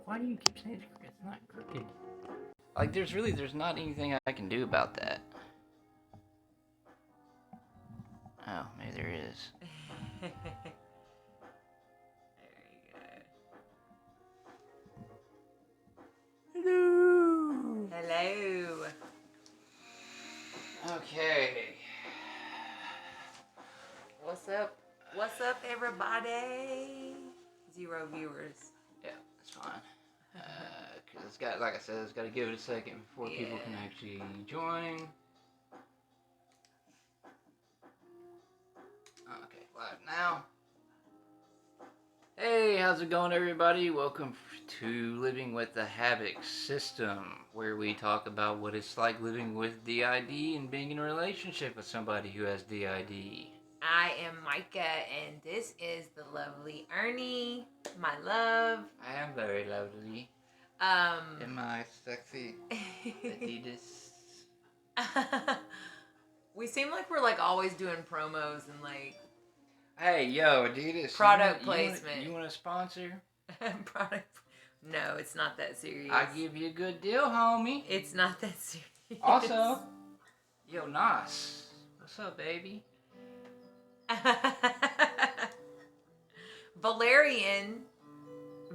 Why do you keep saying it's crooked? It's not crooked. Like, there's not anything I can do about that. Oh, maybe there is. There you Hello. go. Hello. Okay. What's up? What's up, everybody? 0 viewers. Yeah, that's fine. Cause it's got, like I said, it's got to give it a second before people can actually join. Okay, live now. Hey, how's it going, everybody? Welcome to Living with the Havoc System, where we talk about what it's like living with DID and being in a relationship with somebody who has DID. I am Micah, and this is the lovely Ernie, my love. I am very lovely. Am I sexy? Adidas. We seem like we're like always doing promos and like. Hey, yo, Adidas. Product placement. You want a sponsor? Product. No, it's not that serious. I give you a good deal, homie. It's not that serious. Also, yo, Nas. What's up, baby? Valerian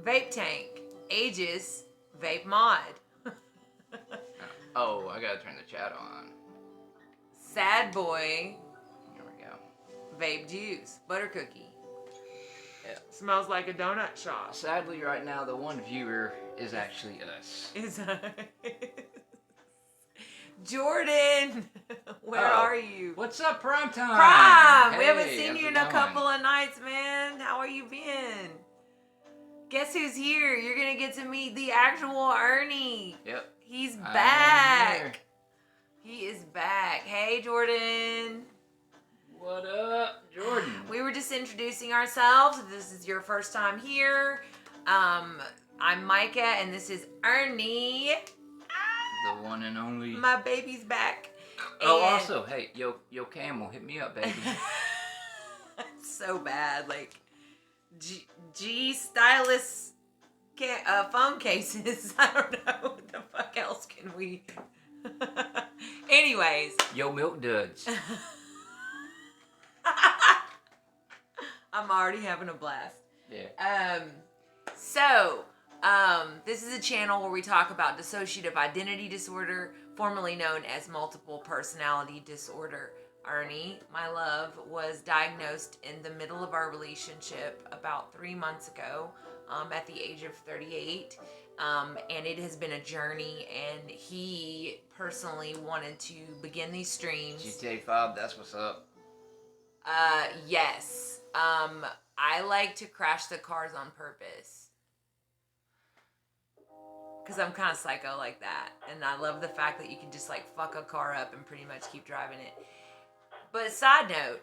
Vape Tank Aegis Vape Mod. Oh, I gotta turn the chat on. Sad Boy Here we go. Vape Juice Butter Cookie. Yeah. Smells like a donut shop. Sadly, right now, the one viewer is actually us. Is Jordan, where are you? What's up, Prime Time? Prime! Hey, we haven't seen how's you it in a going? couple of nights, man. How are you been? Guess who's here? You're gonna get to meet the actual Ernie. Yep. He's I am back. here. He is back. Hey, Jordan. What up, Jordan? We were just introducing ourselves. If this is your first time here, I'm Micah, and this is Ernie. The one and only. My baby's back. Oh, And- also, hey, yo, Camel, hit me up, baby. So bad, like G stylus phone cases. I don't know what the fuck else can we. Anyways. Yo, Milk Duds. I'm already having a blast. Yeah. This is a channel where we talk about dissociative identity disorder, formerly known as multiple personality disorder. Ernie, my love, was diagnosed in the middle of our relationship about 3 months ago, at the age of 38. And it has been a journey, and he personally wanted to begin these streams. GTA 5, that's what's up. Yes. I like to crash the cars on purpose. Because I'm kind of psycho like that. And I love the fact that you can just like fuck a car up and pretty much keep driving it. But side note,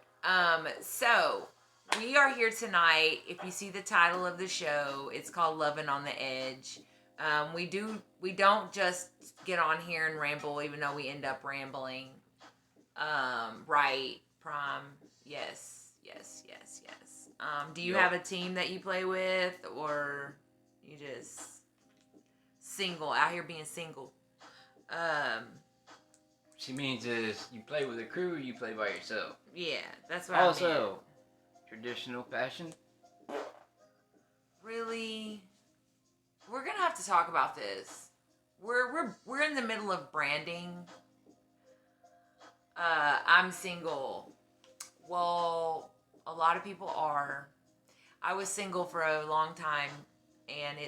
so we are here tonight. If you see the title of the show, it's called Lovin On The Edge. We don't just get on here and ramble, even though we end up rambling. Right, Prime. Yes. Do you have a team that you play with, or you just single, out here being single? She means is you play with a crew or you play by yourself. Yeah, that's what I mean. Also, traditional fashion. Really? We're gonna have to talk about this. We're in the middle of branding. I'm single. Well, a lot of people are. I was single for a long time, and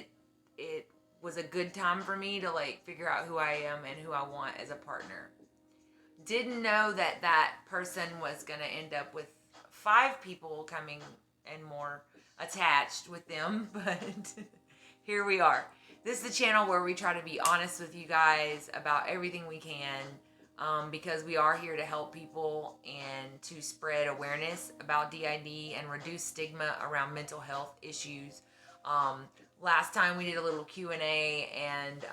it was a good time for me to like figure out who I am and who I want as a partner. Didn't know that person was gonna end up with 5 people coming and more attached with them, but here we are. This is the channel where we try to be honest with you guys about everything we can, because we are here to help people and to spread awareness about DID and reduce stigma around mental health issues. Last time we did a little Q&A, and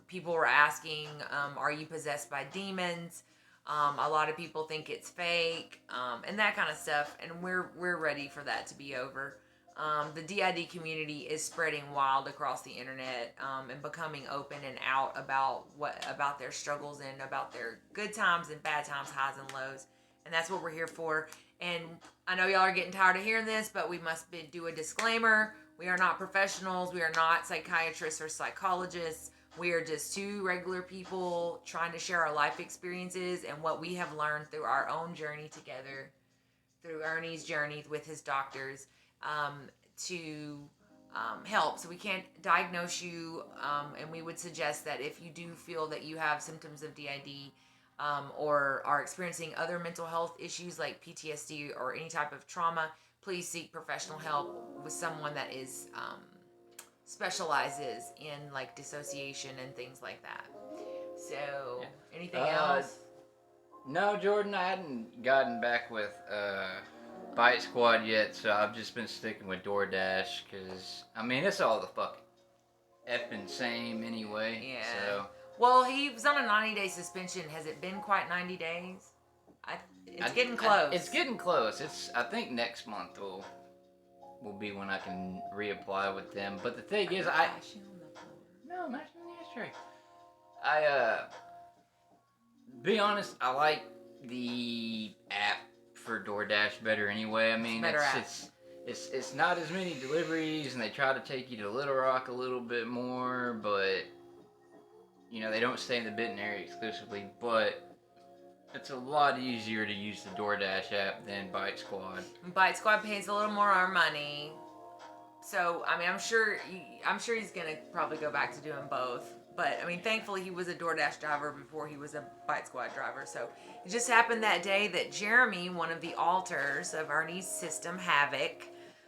people were asking, are you possessed by demons? A lot of people think it's fake, and that kind of stuff, and we're ready for that to be over. The DID community is spreading wild across the internet and becoming open and out about their struggles and about their good times and bad times, highs and lows. And that's what we're here for. And I know y'all are getting tired of hearing this, but we must do a disclaimer. We are not professionals. We are not psychiatrists or psychologists. We are just two regular people trying to share our life experiences and what we have learned through our own journey together, through Ernie's journey with his doctors, to help. So we can't diagnose you, and we would suggest that if you do feel that you have symptoms of DID or are experiencing other mental health issues like PTSD or any type of trauma, please seek professional help with someone that is specializes in like dissociation and things like that. So, anything else? No, Jordan, I hadn't gotten back with Bite Squad yet, so I've just been sticking with DoorDash because, I mean, it's all the fucking effing same anyway. Yeah. So. Well, he was on a 90-day suspension. Has it been quite 90 days? It's getting close. It's getting close. I think next month will be when I can reapply with them. But the thing is, No, I'm actually on the ashtray. Be honest, I like the app for DoorDash better anyway. I mean, it's not as many deliveries, and they try to take you to Little Rock a little bit more, but you know, they don't stay in the Benton area exclusively, but it's a lot easier to use the DoorDash app than Bite Squad. Bite Squad pays a little more our money. So, I mean, I'm sure he's going to probably go back to doing both. But, I mean, thankfully he was a DoorDash driver before he was a Bite Squad driver. So, it just happened that day that Jeremy, one of the alters of Ernie's system, Havoc,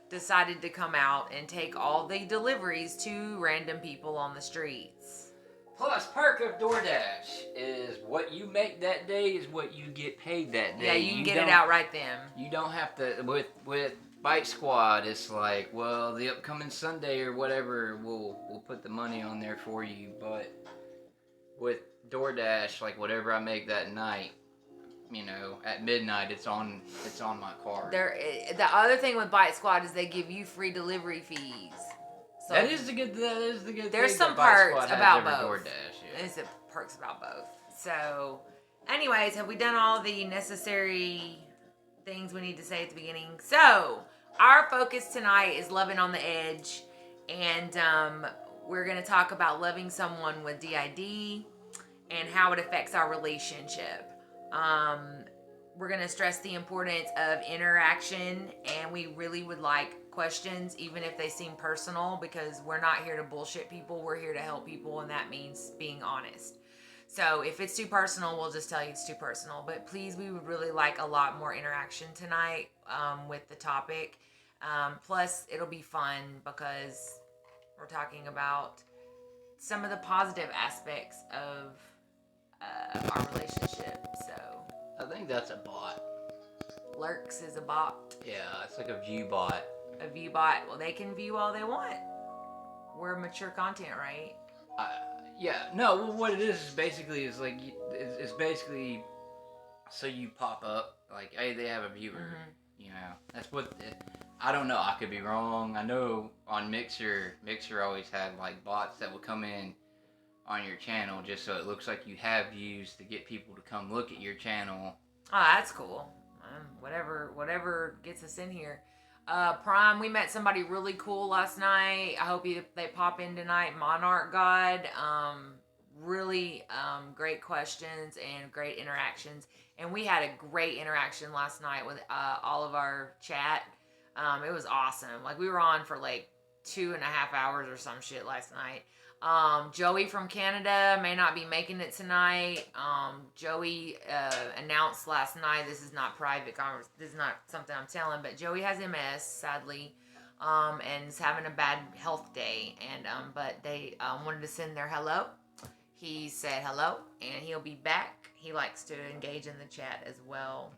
decided to come out and take all the deliveries to random people on the streets. Plus, perk of DoorDash is what you make that day is what you get paid that day. Yeah, you can get it out right then. You don't have to, with Bite Squad, it's like, well, the upcoming Sunday or whatever, we'll put the money on there for you. But with DoorDash, like whatever I make that night, you know, at midnight, it's on my card. The other thing with Bite Squad is they give you free delivery fees. So that is the good thing. There's some perks about both. There's some perks about both. So, anyways, have we done all the necessary things we need to say at the beginning? So, our focus tonight is Lovin On The Edge, and we're going to talk about loving someone with DID and how it affects our relationship. We're going to stress the importance of interaction, and we really would like questions, even if they seem personal, because we're not here to bullshit people. We're here to help people, and that means being honest. So if it's too personal, we'll just tell you it's too personal. But please, we would really like a lot more interaction tonight with the topic. Plus, it'll be fun because we're talking about some of the positive aspects of our relationship. So I think that's a bot. Lurks is a bot. Yeah, it's like a view bot. A view bot. Well, they can view all they want. We're mature content, right? Yeah. No. Well, what it is basically is like it's basically so you pop up like, hey, they have a viewer. Mm-hmm. You know, that's what. I don't know. I could be wrong. I know on Mixer always had like bots that would come in on your channel just so it looks like you have views to get people to come look at your channel. Oh, that's cool. Whatever gets us in here. Prime, we met somebody really cool last night. I hope they pop in tonight. Monarch God. Really great questions and great interactions. And we had a great interaction last night with all of our chat. It was awesome. Like, we were on for like 2.5 hours or some shit last night. Joey from Canada may not be making it tonight. Joey announced last night, this is not private conversation, this is not something I'm telling, but Joey has MS, sadly, and is having a bad health day, and but they wanted to send their hello. He said hello, and he'll be back. He likes to engage in the chat as well.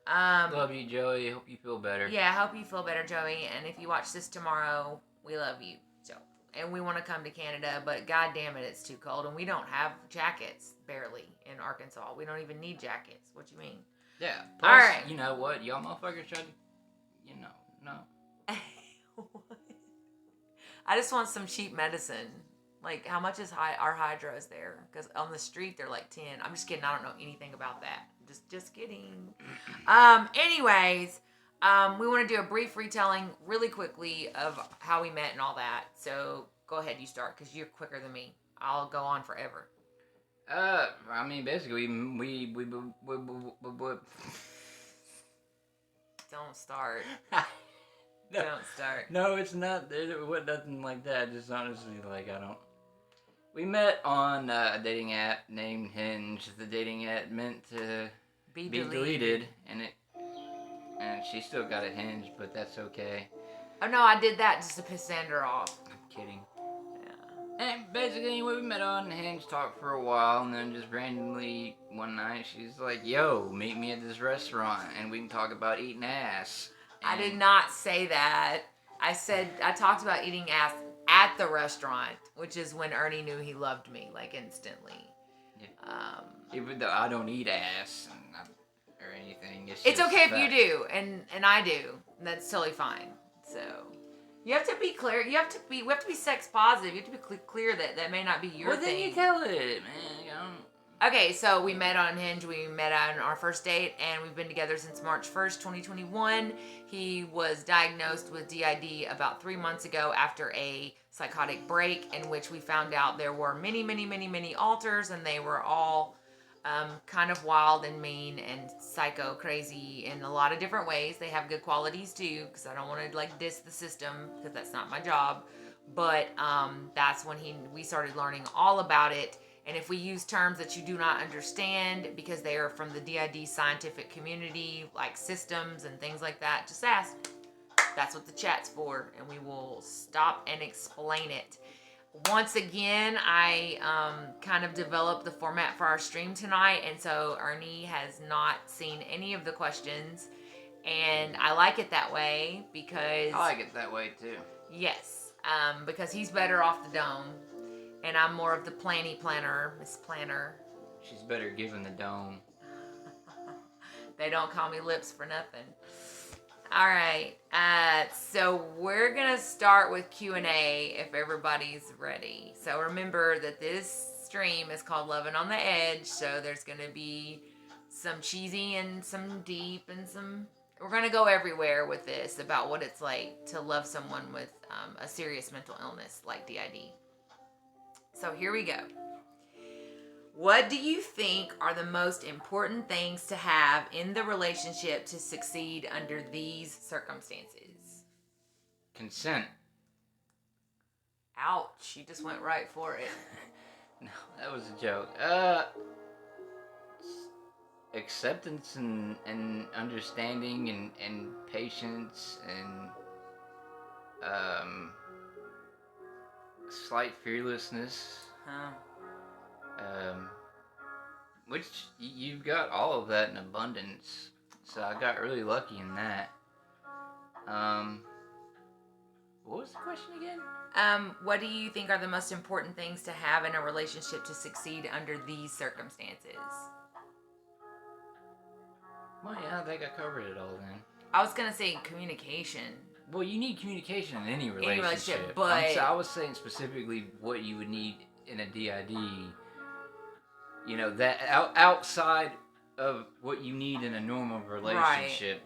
Love you, Joey. Hope you feel better. Yeah, I hope you feel better, Joey, and if you watch this tomorrow, we love you. So. And we want to come to Canada, but god damn it, it's too cold. And we don't have jackets, barely, in Arkansas. We don't even need jackets. What you mean? Yeah. Plus, all right. You know what? Y'all motherfuckers try to, no. I just want some cheap medicine. Like, how much is our hydros there? Because on the street they're like 10. I'm just kidding. I don't know anything about that. Just kidding. Anyways, we want to do a brief retelling really quickly of how we met and all that. So go ahead, you start because you're quicker than me. I'll go on forever. I mean, basically, we Don't start. No. Don't start. No, it's not. There was nothing like that. Just honestly, like, I don't. We met on a dating app named Hinge. The dating app meant to be deleted, and she still got a Hinge, but that's okay. Oh no, I did that just to piss Sandra off. I'm kidding. Yeah. And basically, anyway, we met on Hinge, talked for a while, and then just randomly one night, she's like, "Yo, meet me at this restaurant, and we can talk about eating ass." I did not say that. I said I talked about eating ass at the restaurant, which is when Ernie knew he loved me, like, instantly. Yeah. Even though I don't eat ass or anything, It's just okay if fact. you do, and I do. That's totally fine. So you have to be clear. We have to be sex positive. You have to be clear that may not be your thing. Well, then you tell it, man. You know? Okay, so we met on Hinge. We met on our first date, and we've been together since March 1st, 2021. He was diagnosed with DID about 3 months ago after a psychotic break in which we found out there were many alters, and they were all kind of wild and mean and psycho crazy in a lot of different ways. They have good qualities too, because I don't want to like diss the system because that's not my job. But that's when we started learning all about it. And if we use terms that you do not understand because they are from the DID scientific community, like systems and things like that, just ask. That's what the chat's for, and we will stop and explain it. Once again, I kind of developed the format for our stream tonight, and so Ernie has not seen any of the questions, and I like it that way because... I like it that way, too. Yes, because he's better off the dome. And I'm more of the planner, Miss Planner. She's better given the dome. They don't call me lips for nothing. All right, so we're gonna start with Q&A if everybody's ready. So remember that this stream is called Lovin On The Edge, so there's gonna be some cheesy and some deep and some... We're gonna go everywhere with this about what it's like to love someone with a serious mental illness like DID. So here we go. What do you think are the most important things to have in the relationship to succeed under these circumstances? Consent. Ouch, you just went right for it. No, that was a joke. Acceptance and understanding and patience and slight fearlessness. Huh. Which you've got all of that in abundance. So I got really lucky in that. What was the question again? What do you think are the most important things to have in a relationship to succeed under these circumstances? Well, yeah, I think I covered it all then. I was gonna say communication. Well, you need communication in any relationship. But I was saying specifically what you would need in a DID. You know, that outside of what you need in a normal relationship,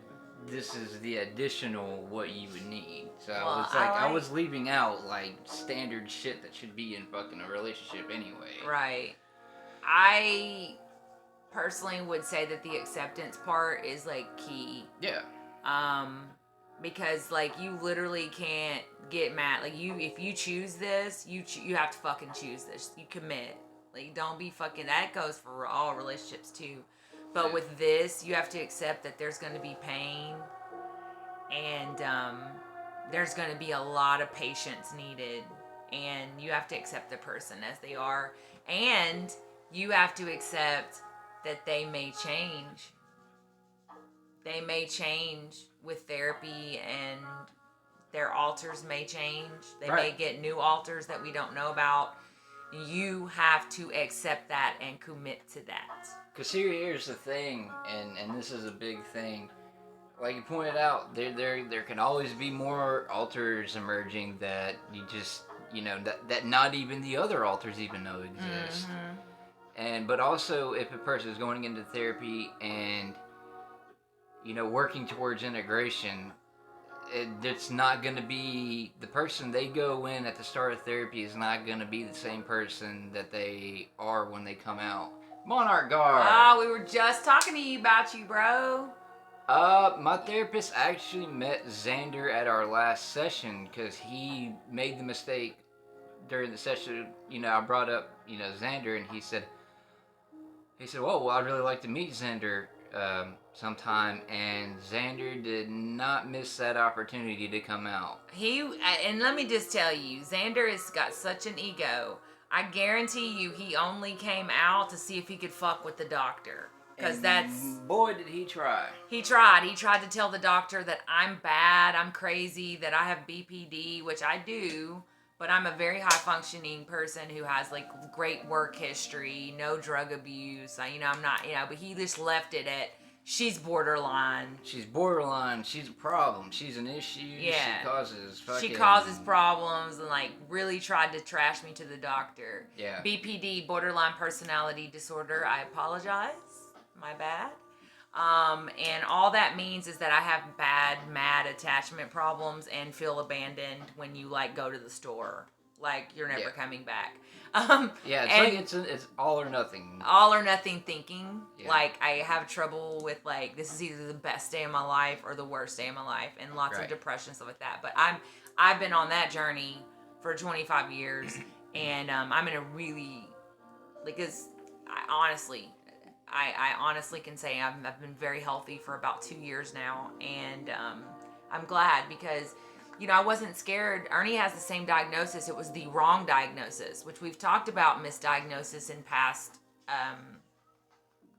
this is the additional what you would need. So I was leaving out like standard shit that should be in fucking a relationship anyway. Right. I personally would say that the acceptance part is like key. Yeah. Because like you literally can't get mad. Like if you choose this, you have to fucking choose this. You commit. Like don't be fucking. That goes for all relationships too. But with this, you have to accept that there's going to be pain, and there's going to be a lot of patience needed, and you have to accept the person as they are, and you have to accept that they may change. They may change with therapy, and their alters may change. They may get new alters that we don't know about. You have to accept that and commit to that. Because here's the thing, and this is a big thing. like you pointed out, there can always be more alters emerging that you just that not even the other alters even know exist. Mm-hmm. And but also if a person is going into therapy and working towards integration, it's not going to be the person they go in at the start of therapy is not going to be the same person that they are when they come out. Monarch Guard. Oh, we were just talking to you about you, bro. My therapist actually met Xander at our last session because he made the mistake during the session. I brought up, Xander, and he said, well, I'd really like to meet Xander sometime, and Xander did not miss that opportunity to come out. And let me just tell you, Xander has got such an ego. I guarantee you he only came out to see if he could fuck with the doctor. Because boy, did he try. He tried to tell the doctor that I'm bad, I'm crazy, that I have BPD, which I do, but I'm a very high functioning person who has like great work history, no drug abuse. I'm not, but he just left it at she's borderline. She's borderline. She's a problem. She's an issue. Yeah. She causes problems and like really tried to trash me to the doctor. Yeah. BPD, borderline personality disorder. I apologize. My bad. And all that means is that I have bad, mad attachment problems and feel abandoned when you like go to the store. Like you're never coming back. It's all or nothing. All or nothing thinking. Yeah. Like I have trouble with like this is either the best day of my life or the worst day of my life, and lots of depression stuff like that. But I've been on that journey for 25 years, and I'm in a really I honestly can say I've been very healthy for about 2 years now, and I'm glad because, I wasn't scared. Ernie has the same diagnosis. It was the wrong diagnosis, which we've talked about misdiagnosis in past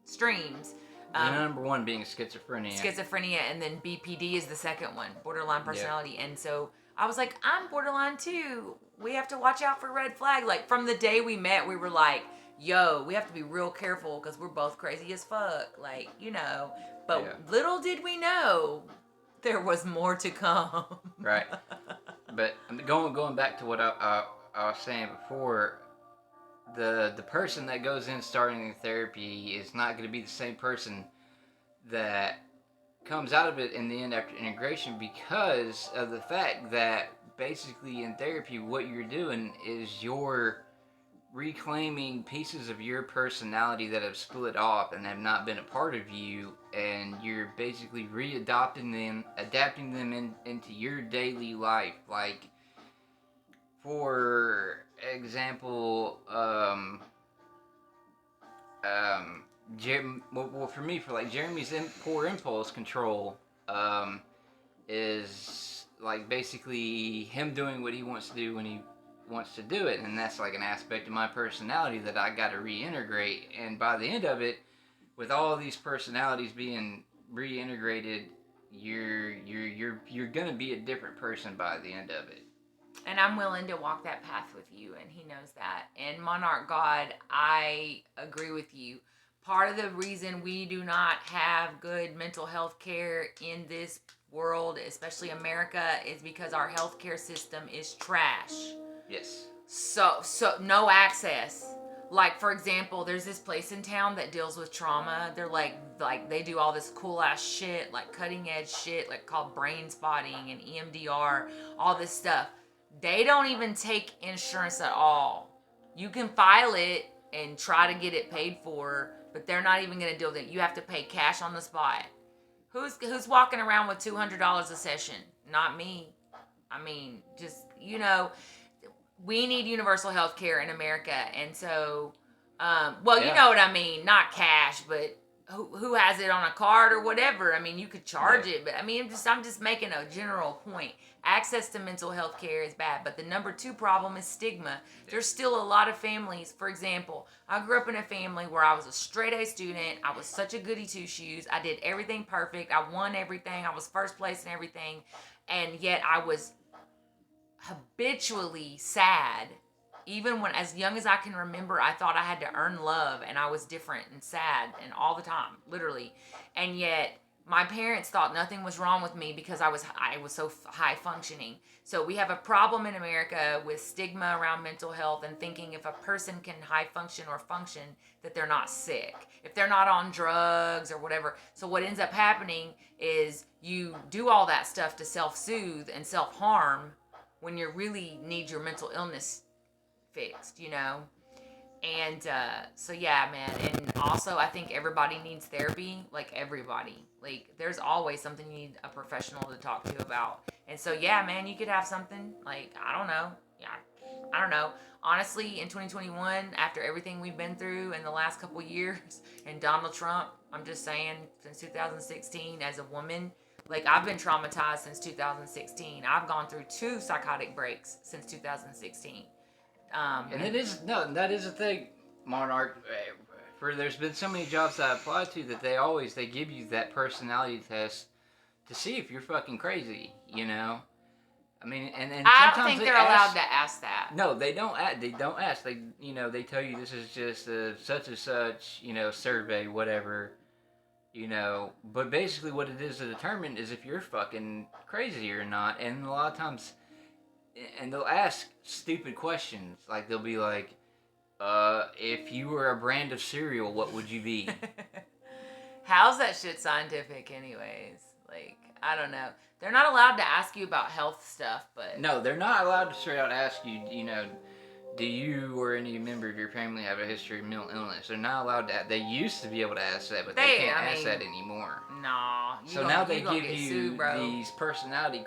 streams. The number one being schizophrenia. And then BPD is the second one, borderline personality. Yeah. And so I was like, I'm borderline too. We have to watch out for red flag. Like from the day we met, we were like, yo, we have to be real careful because we're both crazy as fuck. Like, but little did we know there was more to come. Right. But going back to what I was saying before, the person that goes in starting therapy is not going to be the same person that comes out of it in the end after integration, because of the fact that basically in therapy what you're doing is you're reclaiming pieces of your personality that have split off and have not been a part of you, and you're basically adapting them into your daily life. Like, for example, for me, for like Jeremy's poor impulse control, is like basically him doing what he wants to do when he wants to do it, and that's like an aspect of my personality that I got to reintegrate. And by the end of it, with all these personalities being reintegrated, you're gonna be a different person by the end of it. And I'm willing to walk that path with you, and he knows that. And Monarch God, I agree with you. Part of the reason we do not have good mental health care in this world, especially America, is because our healthcare system is trash. Yes. So no access. Like, for example, there's this place in town that deals with trauma. They're like they do all this cool ass shit, like cutting edge shit, like called brain spotting and EMDR, all this stuff. They don't even take insurance at all. You can file it and try to get it paid for, but they're not even going to deal with it. You have to pay cash on the spot. Who's walking around with $200 a session? Not me. I mean, just, we need universal health care in America. And so, you know what I mean? Not cash, but who has it on a card or whatever. I mean, you could charge it, but I mean, I'm just making a general point. Access to mental health care is bad, but the number 2 problem is stigma. There's still a lot of families. For example, I grew up in a family where I was a straight A student. I was such a goody two shoes. I did everything perfect. I won everything. I was first place in everything. And yet I was habitually sad. Even when, as young as I can remember, I thought I had to earn love, and I was different and sad and all the time, literally. And yet My parents thought nothing was wrong with me because I was so high functioning. So we have a problem in America with stigma around mental health and thinking if a person can high function or function that they're not sick, if they're not on drugs or whatever. So what ends up happening is you do all that stuff to self-soothe and self-harm when you really need your mental illness fixed, you know? And so yeah, man. And also I think everybody needs therapy, like everybody. Like there's always something you need a professional to talk to about. And so yeah, man, you could have something like, I don't know. Yeah. I don't know. Honestly, in 2021, after everything we've been through in the last couple years and Donald Trump, I'm just saying, since 2016 as a woman, like I've been traumatized since 2016. I've gone through 2 psychotic breaks since 2016. And that is a thing, Monarch. For there's been so many jobs that I applied to that they give you that personality test to see if you're fucking crazy, you know. I mean, and I sometimes don't think they they're allowed to ask that. No, they don't. They don't ask. They tell you this is just a such and such, survey, whatever, But basically, what it is to determine is if you're fucking crazy or not. And a lot of times, and they'll ask stupid questions. Like they'll be like, if you were a brand of cereal, what would you be? How's that shit scientific anyways? Like, I don't know. They're not allowed to ask you about health stuff, but... No, they're not allowed to straight out ask you, do you or any member of your family have a history of mental illness? They're not allowed to... They used to be able to ask that, but they can't ask that anymore. Nah. So now they give you these personality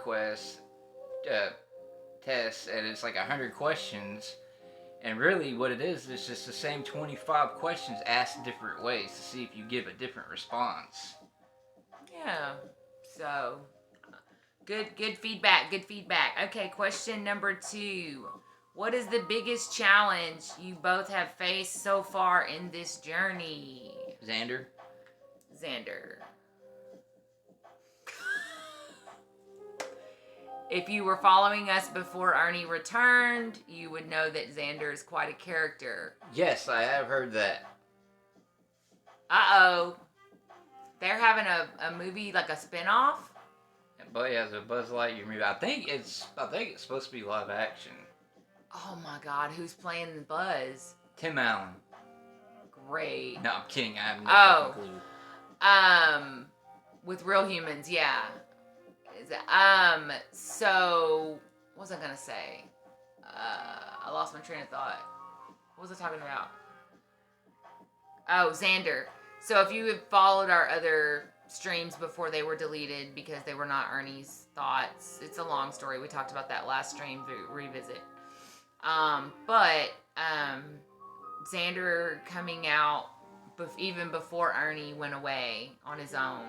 tests, and it's like 100 questions. And really what it is just the same 25 questions asked different ways to see if you give a different response. Yeah. So, good feedback. Okay, question number 2. What is the biggest challenge you both have faced so far in this journey? Xander. If you were following us before Ernie returned, you would know that Xander is quite a character. Yes, I have heard that. Uh-oh. They're having a movie, like a spinoff? But yeah, it's a Buzz Lightyear movie. I think it's supposed to be live action. Oh my God, who's playing Buzz? Tim Allen. Great. No, I'm kidding. I have no fucking clue. With real humans, yeah. So, what was I gonna say? I lost my train of thought. What was I talking about? Oh, Xander. So if you had followed our other streams before they were deleted because they were not Ernie's thoughts, it's a long story. We talked about that last stream to revisit. But Xander coming out even before Ernie went away on his own,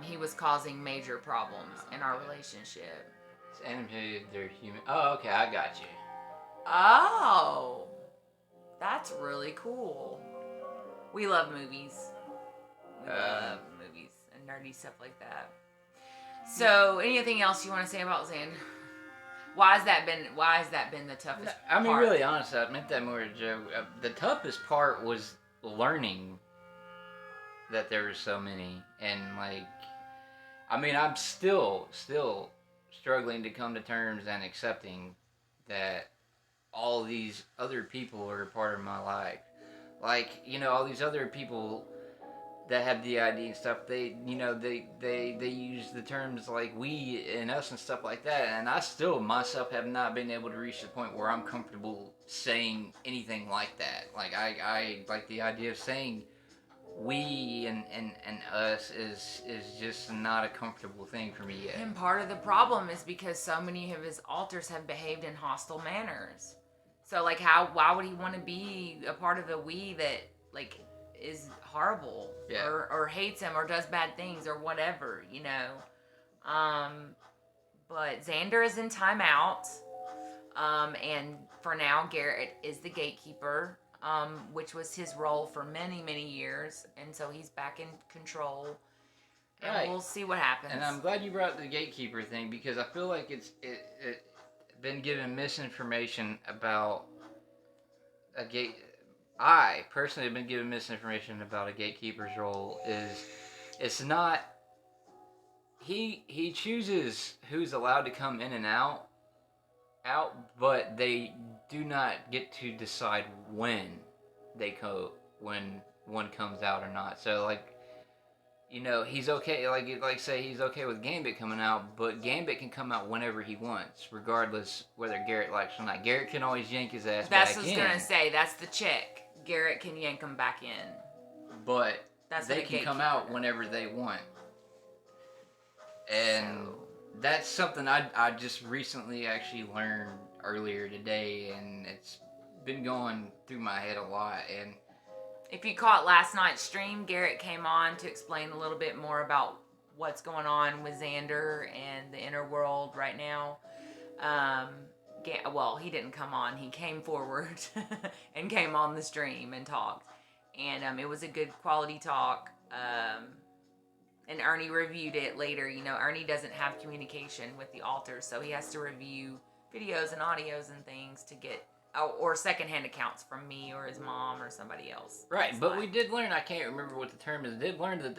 he was causing major problems in our relationship. It's animated, they're human. Oh, okay, I got you. Oh, that's really cool. We love movies. We love movies and nerdy stuff like that. So, anything else you want to say about Xander? Why has that been the toughest I mean, part? really, honestly, I meant that more as a joke. The toughest part was learning that there were so many, and I'm still struggling to come to terms and accepting that all these other people are a part of my life. All these other people that have DID and stuff, they use the terms like we and us and stuff like that, and I still myself have not been able to reach the point where I'm comfortable saying anything like that. Like I like the idea of saying we and us is just not a comfortable thing for me yet. And part of the problem is because so many of his alters have behaved in hostile manners. So why would he want to be a part of the we that is horrible, yeah, or hates him or does bad things or whatever, But Xander is in timeout, and for now Garrett is the gatekeeper, which was his role for many, many years, and so he's back in control, and right. We'll see what happens. And I'm glad you brought up the gatekeeper thing, because I feel like it's been given misinformation about a gate. I personally have been given misinformation about a gatekeeper's role. It's not he chooses who's allowed to come in and out, but they do not get to decide when when one comes out or not. So like, you know, he's okay. Like say he's okay with Gambit coming out, but Gambit can come out whenever he wants, regardless whether Garrett likes it or not. Garrett can always yank his ass That's back what I was in. gonna say. That's the check. Garrett can yank him back in. But That's they what a can come gatekeeper out does. whenever they want. And that's something I just recently actually learned earlier today, and it's been going through my head a lot. And If you caught last night's stream, Garrett came on to explain a little bit more about what's going on with Xander and the inner world right now. Well, he didn't come on. He came forward and came on the stream and talked. And it was a good quality talk. And Ernie reviewed it later. You know, Ernie doesn't have communication with the altars, so he has to review videos and audios and things to get, or secondhand accounts from me or his mom or somebody else. right, but we did learn, I can't remember what the term is, did learn that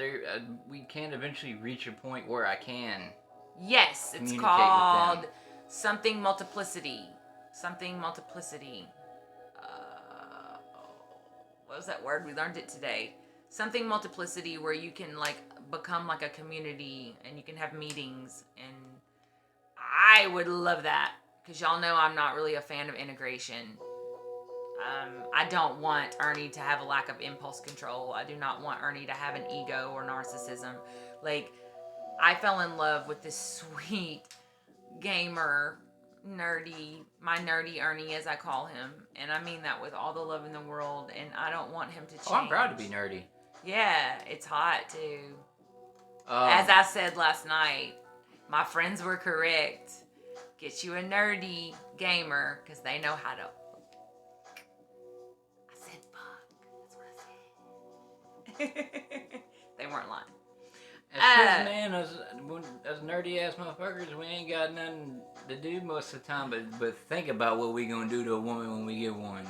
we can eventually reach a point where I can. Yes, it's Communicate called with them. something multiplicity. Something multiplicity. What was that word? We learned it today. Something multiplicity, where you can like become like a community and you can have meetings, and I would love that, because y'all know I'm not really a fan of integration. I don't want Ernie to have a lack of impulse control. I do not want Ernie to have an ego or narcissism. Like, I fell in love with this sweet gamer, my nerdy Ernie, as I call him, and I mean that with all the love in the world, and I don't want him to change. Oh, I'm proud to be nerdy. Yeah, it's hot too. As I said last night, my friends were correct. Get you a nerdy gamer, because they know how to. I said fuck. That's what I said. They weren't lying. As man, as nerdy ass motherfuckers, we ain't got nothing to do most of the time, but think about what we gonna do to a woman when we get one.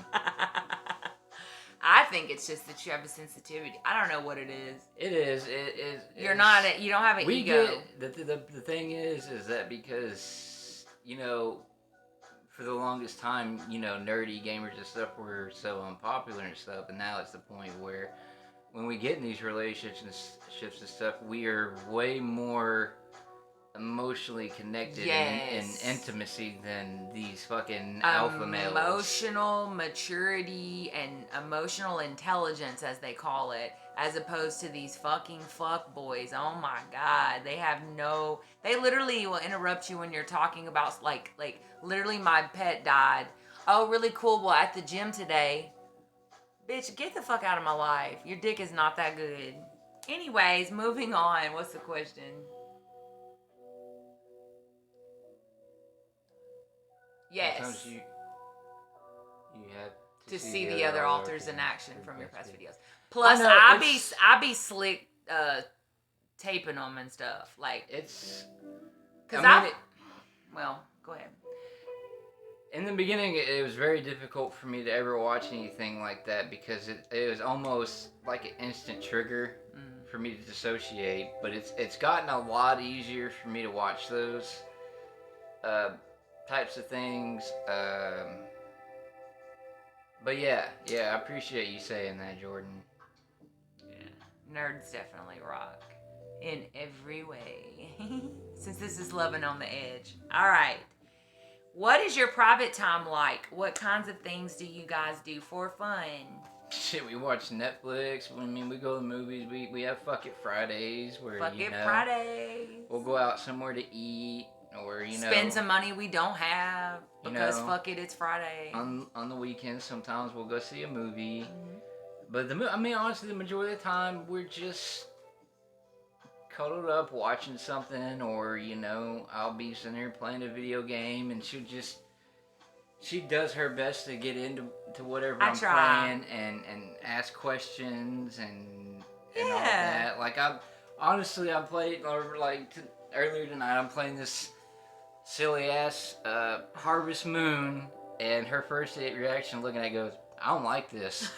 I think it's just that you have a sensitivity. I don't know what it is. It is. It is. You don't have an ego. The thing is that because, you know, for the longest time, you know, nerdy gamers and stuff were so unpopular and stuff, and now it's the point where when we get in these relationships and stuff, we are way more emotionally connected in intimacy than these fucking alpha males. Emotional maturity and emotional intelligence, as they call it, as opposed to these fucking fuck boys. Oh my god, they literally will interrupt you when you're talking about like literally my pet died. Oh, really cool. Well, at the gym today. Bitch, get the fuck out of my life. Your dick is not that good. Anyways, moving on. What's the question? Yes. Sometimes you have to see the other alters in action from your past videos. Plus, Plus, I be slick taping them and stuff. Like, it's... Because well, go ahead. In the beginning, it was very difficult for me to ever watch anything like that, because it was almost like an instant trigger for me to dissociate. But it's gotten a lot easier for me to watch those types of things. But yeah, I appreciate you saying that, Jordan. Yeah, nerds definitely rock in every way. Since this is Lovin On The Edge. All right. What is your private time like? What kinds of things do you guys do for fun? Shit, we watch Netflix. I mean, we go to the movies. We have Fuck It Fridays where, Fridays. We'll go out somewhere to eat, or, spend some money we don't have because fuck it, it's Friday. On the weekends, sometimes we'll go see a movie. Mm-hmm. But honestly, the majority of the time, we're just cuddled up watching something, or I'll be sitting there playing a video game, and she does her best to get into whatever I'm playing and ask questions and all that. Like I played, or like earlier tonight, I'm playing this silly ass Harvest Moon, and her first reaction looking at it goes, "I don't like this."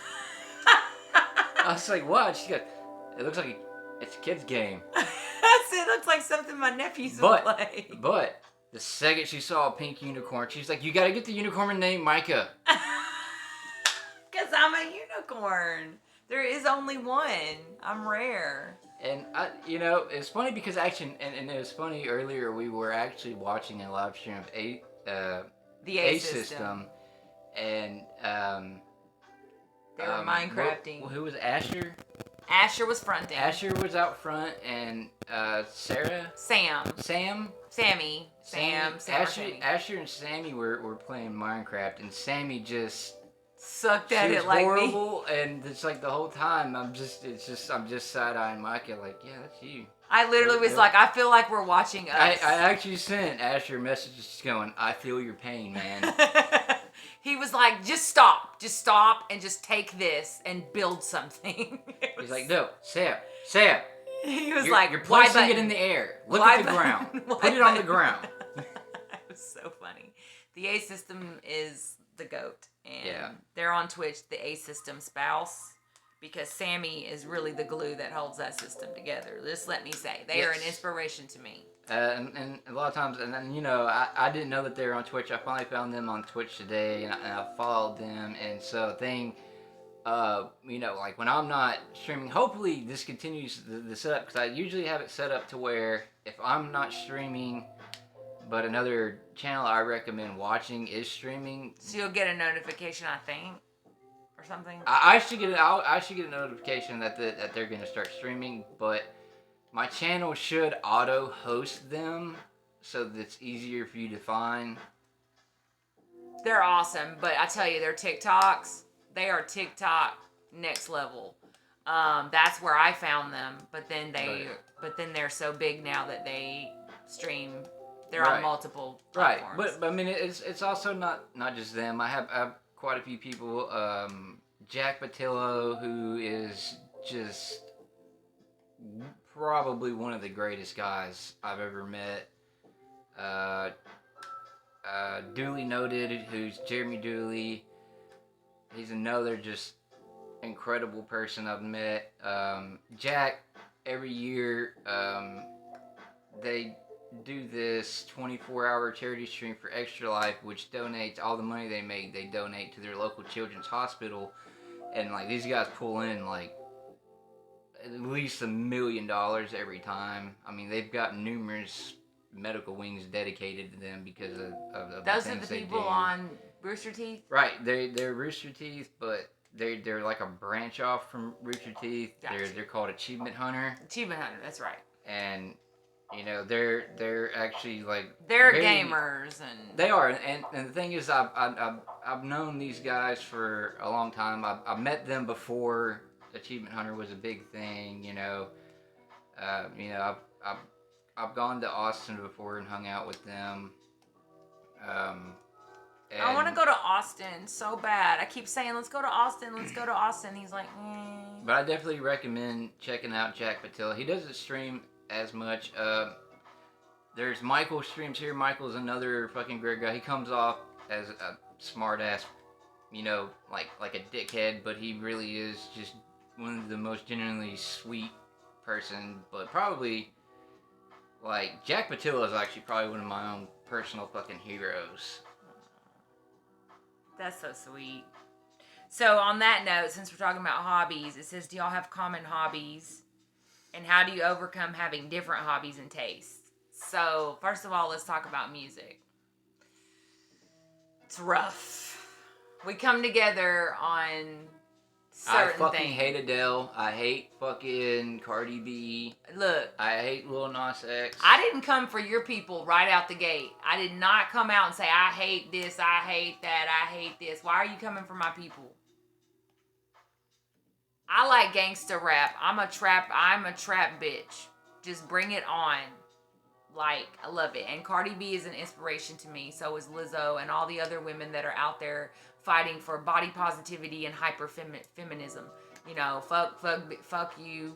I was like, "What?" She goes, "It looks like It's a kid's game. It looks like something my nephews would play. But the second she saw a pink unicorn, she's like, "You gotta get the unicorn named Micah." Because I'm a unicorn. There is only one. I'm rare. And it's funny because actually, and it was funny earlier. We were actually watching a live stream of The A system. And they were Minecrafting. Who was Asher? Asher was fronting. Asher was out front, and Sarah. Sammy. Asher and Sammy were playing Minecraft, and Sammy just sucked at it like horrible, and it's like the whole time I'm just side-eyeing Micah like, yeah, that's you. I literally was like, I feel like we're watching us. I actually sent Asher messages going, I feel your pain, man. He was like, just stop, and just take this and build something. He's like, no, Sam. He was like, you're placing it in the air. Look at the ground. Put it on the ground. It was so funny. The A system is the GOAT. And yeah. They're on Twitch, the A system spouse, because Sammy is really the glue that holds that system together. Just let me say, they are an inspiration to me. And a lot of times, and then, I didn't know that they were on Twitch. I finally found them on Twitch today, and I followed them. And so the thing, like when I'm not streaming, hopefully this continues the setup, because I usually have it set up to where if I'm not streaming, but another channel I recommend watching is streaming, so you'll get a notification, I think, or something. I should get a notification that they're going to start streaming, but my channel should auto host them so that it's easier for you to find. They're awesome, but I tell you, their TikToks, they are TikTok next level. That's where I found them, but then they're so big now that they stream. They're on multiple platforms. Right, but I mean, it's also not just them. I have quite a few people. Jack Patillo, who is just probably one of the greatest guys I've ever met. Dooley Noted, who's Jeremy Dooley. He's another just incredible person I've met. Jack, every year, they do this 24-hour charity stream for Extra Life, which donates all the money they make. They donate to their local children's hospital, and like these guys pull in like at least $1 million every time. I mean, they've got numerous medical wings dedicated to them because of those the are things the they people do. on Rooster Teeth. Right, they're Rooster Teeth, but they're like a branch off from Rooster Teeth. Gotcha. They're called Achievement Hunter. Achievement Hunter, that's right. And they're actually like they're gamers, and they are. And the thing is, I've known these guys for a long time. I've met them before Achievement Hunter was a big thing. I've gone to Austin before and hung out with them. I want to go to Austin so bad. I keep saying, let's go to Austin. He's like, But I definitely recommend checking out Jack Patil. He doesn't stream as much. There's Michael streams here. Michael's another fucking great guy. He comes off as a smart ass, like a dickhead, but he really is just one of the most genuinely sweet person. But probably, like, Jack Patil is actually probably one of my own personal fucking heroes. That's so sweet. So on that note, since we're talking about hobbies, it says, do y'all have common hobbies? And how do you overcome having different hobbies and tastes? So, first of all, let's talk about music. It's rough. We come together on certain things. I fucking hate Adele. I hate fucking Cardi B. Look. I hate Lil Nas X. I didn't come for your people right out the gate. I did not come out and say, I hate this, I hate that, I hate this. Why are you coming for my people? I like gangsta rap. I'm a trap bitch. Just bring it on. Like, I love it. And Cardi B is an inspiration to me. So is Lizzo and all the other women that are out there fighting for body positivity and hyper feminism. Fuck you.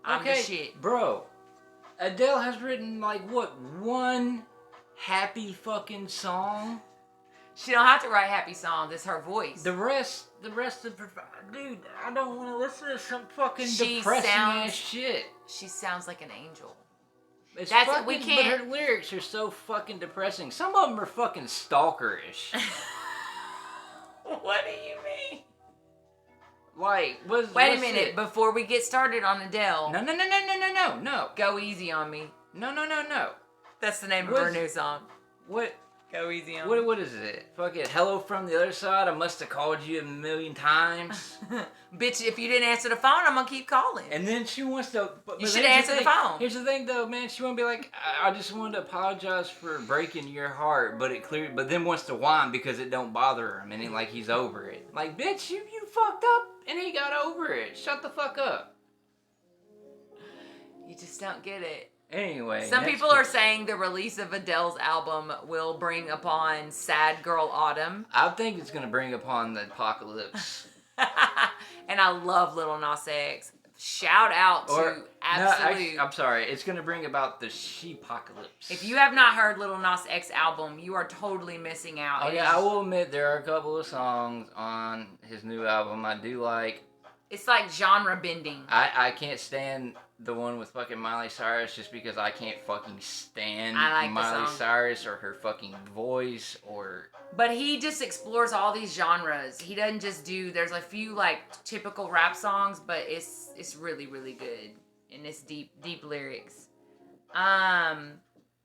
I'm the shit. Bro. Adele has written like one happy fucking song? She don't have to write happy songs. It's her voice. The rest of dude, I don't want to listen to some fucking She depressing sounds- ass shit. She sounds like an angel. It's That's- fucking, we can't- But her lyrics are so fucking depressing. Some of them are fucking stalkerish. What do you mean? Like, Wait a minute. Before we get started on Adele, No. Go Easy on Me. No. That's the name of What's- her new song. What? Go Easy on What is it? Fucking hello from the other side. I must have called you a million times. Me. Bitch, if you didn't answer the phone, I'm gonna keep calling. And then she wants to. But You here's should answer the thing- phone. Here's the thing, though, man. She want to be like, I just wanted to apologize for breaking your heart, but but then wants to whine because it don't bother him, and like he's over it. Like, bitch, you fucked up, and he got over it. Shut the fuck up. You just don't get it. Anyway, Some next people are question. saying the release of Adele's album will bring upon sad girl autumn. I think it's gonna bring upon the apocalypse. And I love Little Nas X. Shout out to Absolute. I'm sorry. It's gonna bring about the sheepocalypse. If you have not heard Little Nas X album, you are totally missing out. Oh It yeah, is- I will admit there are a couple of songs on his new album I do like. It's like genre bending. I can't stand the one with fucking Miley Cyrus just because I can't fucking stand I like the Miley song. Cyrus or her fucking voice or. But he just explores all these genres. He doesn't just do. There's a few like typical rap songs, but it's really really good and it's deep lyrics.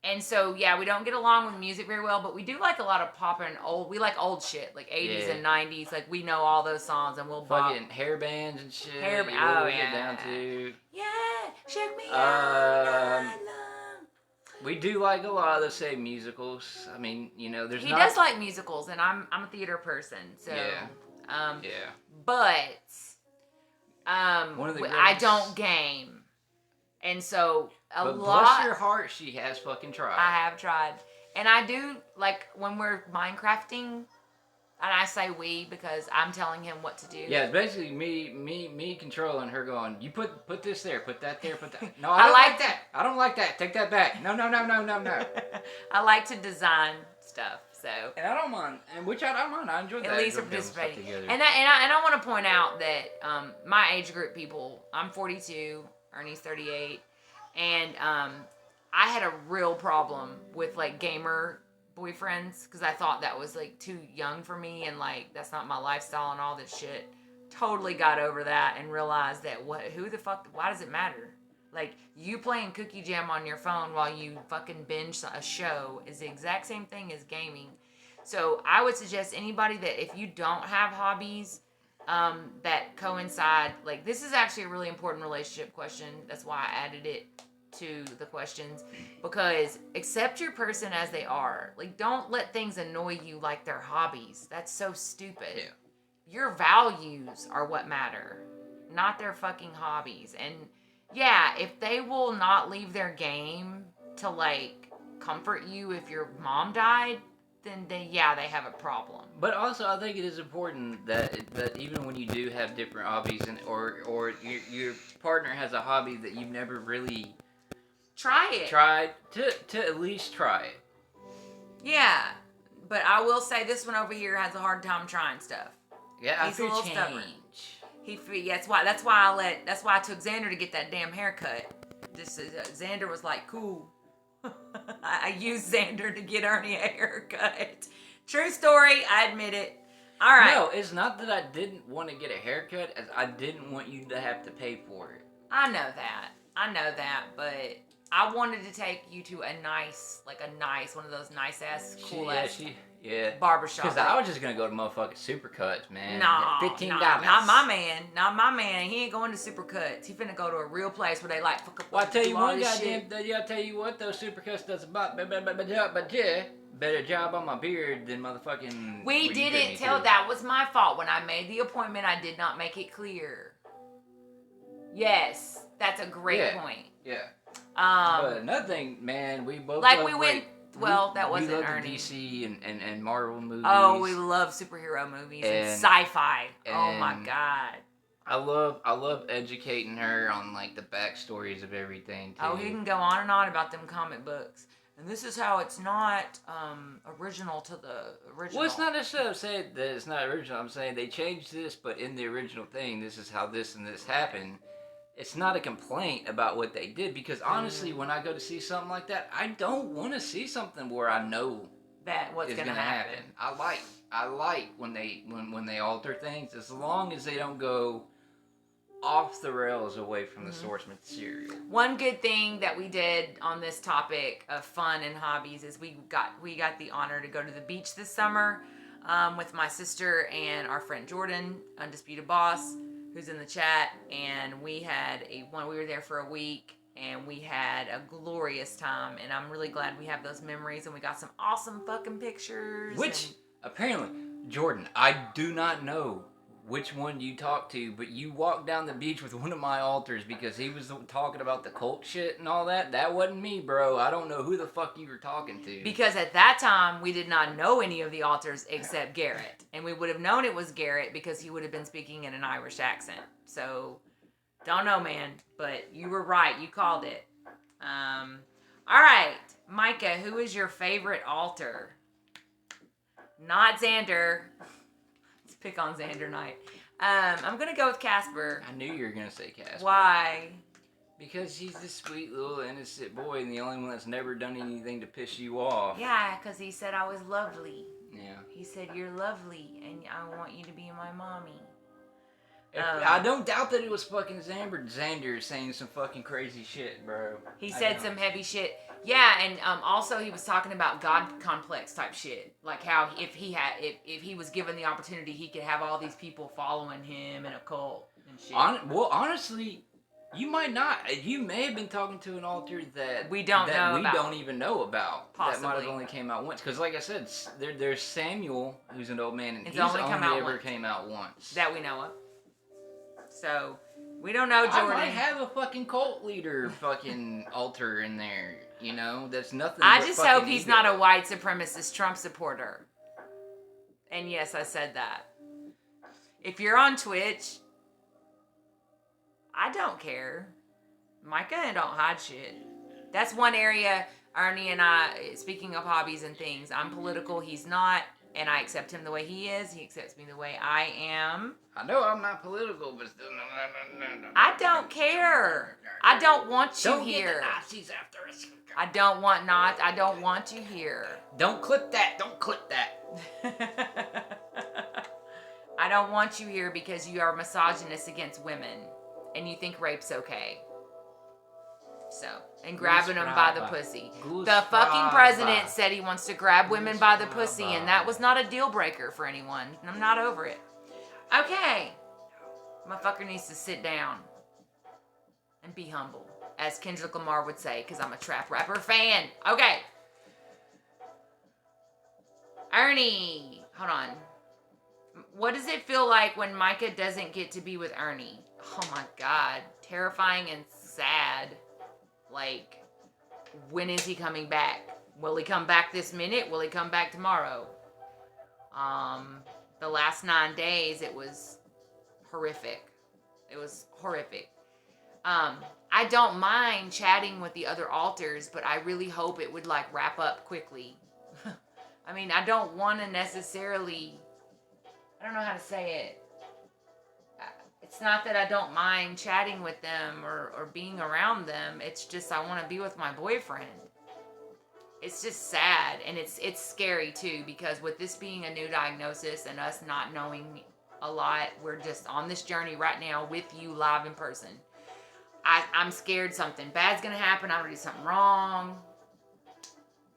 And so yeah, we don't get along with music very well, but we do like a lot of pop and old. We like old shit like 80s Yeah. and 90s. Like we know all those songs and we'll bop. Fucking hair bands and shit. Hair- you know what oh, we get yeah. down to. Yeah, shake me out. Um, We do like a lot of the same musicals. I mean, you know, there's He not. does like musicals, and I'm a theater person, so Yeah. Yeah. But One of the I greatest- don't game, and so But lot. bless your heart, she has fucking tried. I have tried, and I do like when we're Minecrafting, and I say we because I'm telling him what to do. Yeah, it's basically me controlling her, going, you put this there, put that there, put that. No, I I don't like like that. I don't like that. Take that back. No. I like to design stuff, so. And I don't mind, and which I don't mind. I enjoy that. At least We're building stuff participating. together. And I want to point out that my age group people, I'm 42, Ernie's 38, and I had a real problem with like gamer boyfriends because I thought that was like too young for me and like that's not my lifestyle and all this shit. Totally got over that and realized that who the fuck, why does it matter? Like, you playing Cookie Jam on your phone while you fucking binge a show is the exact same thing as gaming. So I would suggest anybody that if you don't have hobbies that coincide, like, this is actually a really important relationship question. That's why I added it to the questions. Because accept your person as they are. Like, don't let things annoy you like their hobbies. That's so stupid. Yeah. Your values are what matter, not their fucking hobbies. And yeah, if they will not leave their game to like comfort you if your mom died, then they have a problem. But also, I think it is important that even when you do have different hobbies or your partner has a hobby that you've never really Try it. tried to at least try it. Yeah, but I will say this one over here has a hard time trying stuff. Yeah, He's a I feel little change. stubborn. That's why I took Xander to get that damn haircut. Xander was like, cool. I used Xander to get Ernie a haircut. True story, I admit it. All right. No, it's not that I didn't want to get a haircut, as I didn't want you to have to pay for it. I know that, but I wanted to take you to a nice, one of those nice ass, cool ass barbershop. Because I was just gonna go to motherfucking Supercuts, man. Nah, $15. not my man. Not my man. He ain't going to Supercuts. He finna go to a real place where they like fuck up. Well, I tell you do all one this goddamn. shit. I tell you what, those Supercuts does about yeah, better job on my beard than motherfucking. We what you put didn't me tell. through. That was my fault. When I made the appointment, I did not make it clear. Yes, that's a great point. Yeah. But another thing, man, we both love, we went. Well, that wasn't we love Ernie. the DC and Marvel movies. Oh, we love superhero movies and sci-fi. Oh my and- god. I love educating her on like the backstories of everything too. Oh, he can go on and on about them comic books. And this is how it's not original to the original. Well, it's not necessarily I'm saying that it's not original. I'm saying they changed this, but in the original thing, this is how this and this happened. It's not a complaint about what they did because honestly, when I go to see something like that, I don't want to see something where I know that what's is gonna gonna happen. I like when they alter things as long as they don't go off the rails away from the source material. One good thing that we did on this topic of fun and hobbies is we got the honor to go to the beach this summer with my sister and our friend Jordan, Undisputed Boss, who's in the chat, and we were there for a week and we had a glorious time, and I'm really glad we have those memories, and we got some awesome fucking pictures. Which apparently, Jordan, I do not know which one you talked to, but you walked down the beach with one of my alters because he was talking about the cult shit and all that. That wasn't me, bro. I don't know who the fuck you were talking to. Because at that time, we did not know any of the alters except Garrett. And we would have known it was Garrett because he would have been speaking in an Irish accent. So, don't know, man. But you were right. You called it. All right. Micah, who is your favorite alter? Not Xander. Let's pick on Xander night. I'm going to go with Casper. I knew you were going to say Casper. Why? Because he's this sweet little innocent boy and the only one that's never done anything to piss you off. Yeah, because he said I was lovely. Yeah. He said, you're lovely, and I want you to be my mommy. I don't doubt that it was fucking Xander saying some fucking crazy shit, bro. He said some heavy shit. Yeah, and also he was talking about God complex type shit. Like how if he was given the opportunity, he could have all these people following him in a cult and shit. Well, honestly, you might not. You may have been talking to an alter that we don't even know about. Possibly. That might have only came out once. Because like I said, there's Samuel, who's an old man, and it's he's only ever came out once. That we know of. So, we don't know Jordan. I might have a fucking cult leader fucking alter in there, you know? That's nothing I but just fucking hope he's ego. not a white supremacist Trump supporter. And yes, I said that. If you're on Twitch, I don't care. Micah don't hide shit. That's one area Ernie and I, speaking of hobbies and things, I'm political, he's not. And I accept him the way he is. He accepts me the way I am. I know I'm not political, but still, no. I don't care. I don't want you Don't here. get the Nazis after us. I don't want you here. Don't clip that. Don't clip that. I don't want you here because you are misogynist against women. And you think rape's okay. So, and grabbing them by the pussy. The fucking president said he wants to grab women by the pussy, and that was not a deal breaker for anyone. I'm not over it. Okay. Motherfucker needs to sit down and be humble, as Kendrick Lamar would say, because I'm a trap rapper fan. Okay. Ernie. Hold on. What does it feel like when Micah doesn't get to be with Ernie? Oh my God. Terrifying and sad. Like, when is he coming back? Will he come back this minute? Will he come back tomorrow? The last 9 days, it was horrific. It was horrific. I don't mind chatting with the other alters, but I really hope it would, like, wrap up quickly. I mean, I don't want to necessarily... I don't know how to say it. It's not that I don't mind chatting with them or being around them. It's just I want to be with my boyfriend. It's just sad, and it's scary too, because with this being a new diagnosis and us not knowing a lot, we're just on this journey right now with you live in person. I'm scared something bad's gonna happen. I'm gonna do something wrong.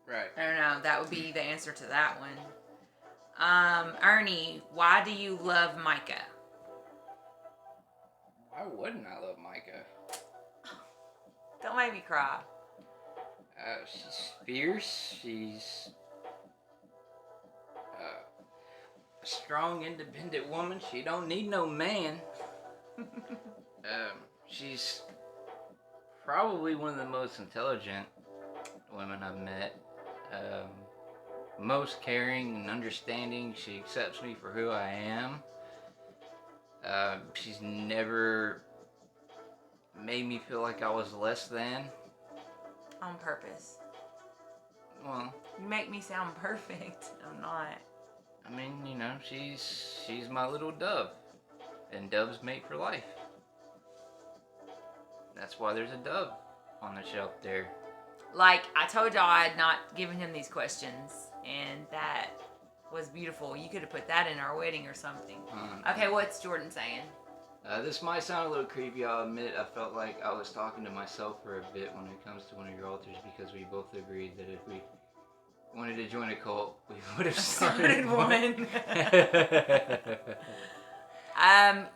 Right. I don't know. That would be the answer to that one. Ernie, why do you love Micah? Why wouldn't I love Micah? Don't make me cry. She's fierce. She's a strong, independent woman. She don't need no man. She's probably one of the most intelligent women I've met. Most caring and understanding. She accepts me for who I am. She's never made me feel like I was less than. On purpose. Well, You make me sound perfect. I'm not. I mean, you know, she's my little dove, and doves mate for life. That's why there's a dove on the shelf there. Like, I told y'all I had not given him these questions, and that was beautiful. You could have put that in our wedding or something. Okay, what's Jordan saying? This might sound a little creepy, I'll admit. I felt like I was talking to myself for a bit when it comes to one of your altars, because we both agreed that if we wanted to join a cult, we would have started one.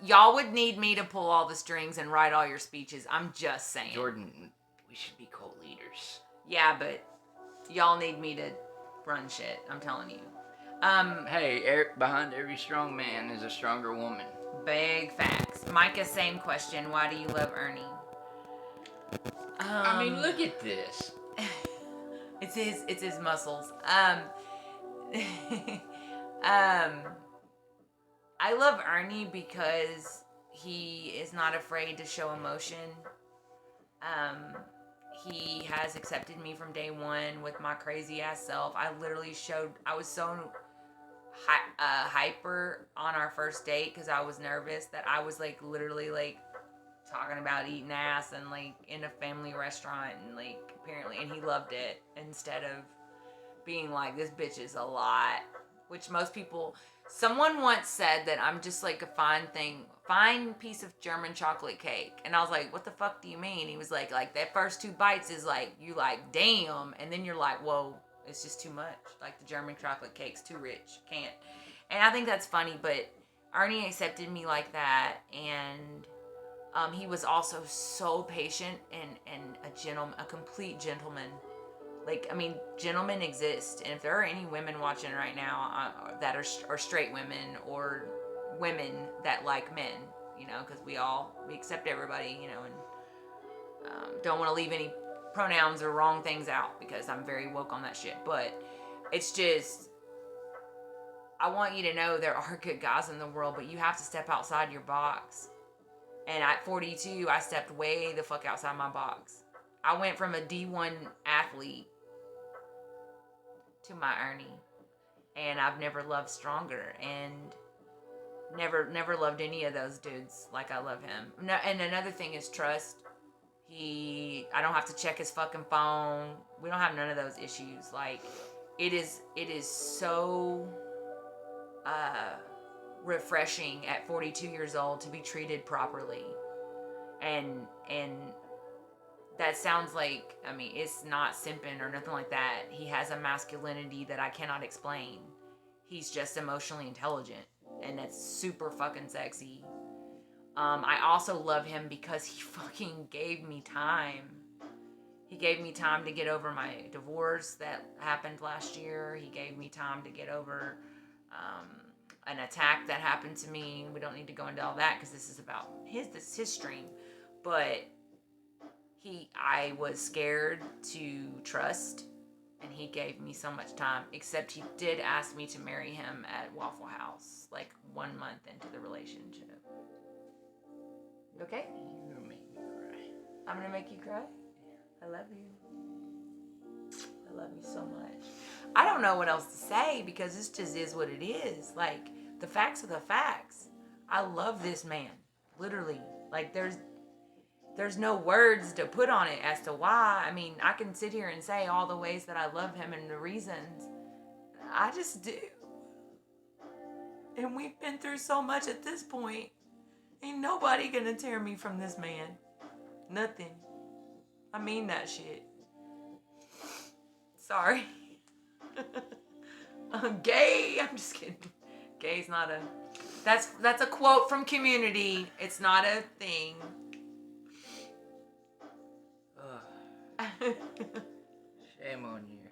Y'all would need me to pull all the strings and write all your speeches. I'm just saying. Jordan, we should be cult leaders. Yeah, but y'all need me to run shit. I'm telling you. Hey, behind every strong man is a stronger woman. Big facts. Micah, same question. Why do you love Ernie? I mean, look at this. It's his muscles. I love Ernie because he is not afraid to show emotion. He has accepted me from day one with my crazy ass self. I was so hyper on our first date because I was nervous that I was like literally like talking about eating ass and like in a family restaurant and like apparently, and he loved it instead of being like, this bitch is a lot, which most people. Someone once said that I'm just like a fine piece of German chocolate cake. And I was like, what the fuck do you mean? He was like that first 2 bites is like, you like, damn. And then you're like, whoa, it's just too much. Like the German chocolate cake's too rich. Can't. And I think that's funny, but Ernie accepted me like that. And he was also so patient and a complete gentleman. Like, I mean, gentlemen exist, and if there are any women watching right now that are straight women or women that like men, you know, because we accept everybody, you know, and don't want to leave any pronouns or wrong things out because I'm very woke on that shit. But it's just, I want you to know there are good guys in the world, but you have to step outside your box. And at 42, I stepped way the fuck outside my box. I went from a D1 athlete to my Ernie, and I've never loved stronger, and never loved any of those dudes like I love him. No, and another thing is trust. I don't have to check his fucking phone. We don't have none of those issues. Like, it is so refreshing at 42 years old to be treated properly, and that sounds like, I mean, it's not simping or nothing like that. He has a masculinity that I cannot explain. He's just emotionally intelligent, and that's super fucking sexy. I also love him because he fucking gave me time. He gave me time to get over my divorce that happened last year. He gave me time to get over an attack that happened to me. We don't need to go into all that because this is about his stream. But I was scared to trust, and he gave me so much time, except he did ask me to marry him at Waffle House, like 1 month into the relationship. Okay? You're gonna make me cry. I'm gonna make you cry? I love you. I love you so much. I don't know what else to say because this just is what it is. Like, the facts are the facts. I love this man. Literally. Like, there's no words to put on it as to why. I mean, I can sit here and say all the ways that I love him and the reasons. I just do. And we've been through so much at this point. Ain't nobody gonna tear me from this man. Nothing. I mean that shit. Sorry. Gay. I'm just kidding. Gay's not a... That's a quote from Community. It's not a thing. Shame on you.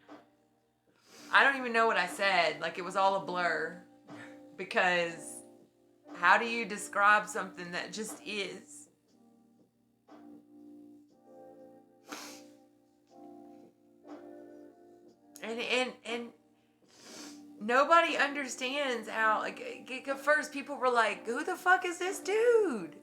I don't even know what I said. Like, it was all a blur. Because how do you describe something that just is? And nobody understands how, like, at first people were like, who the fuck is this dude?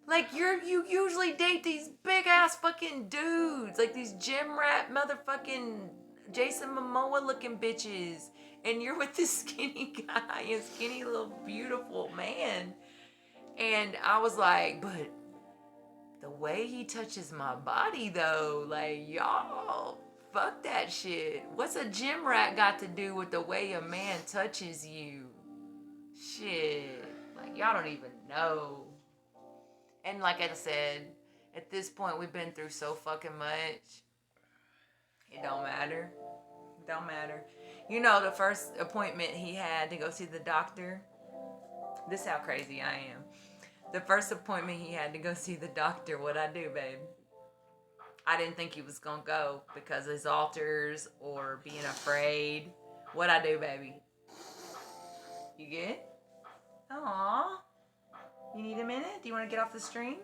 Like, you usually date these big ass fucking dudes, like these gym rat motherfucking Jason Momoa looking bitches. And you're with this skinny guy, a skinny little beautiful man. And I was like, but the way he touches my body though, like, y'all, fuck that shit. What's a gym rat got to do with the way a man touches you? Shit. Like, y'all don't even know. And like I said, at this point, we've been through so fucking much. It don't matter. It don't matter. You know, the first appointment he had to go see the doctor. This is how crazy I am. The first appointment he had to go see the doctor, what'd I do, babe? I didn't think he was gonna go because of his alters or being afraid. What'd I do, baby? You good? Aww. You need a minute? Do you want to get off the stream?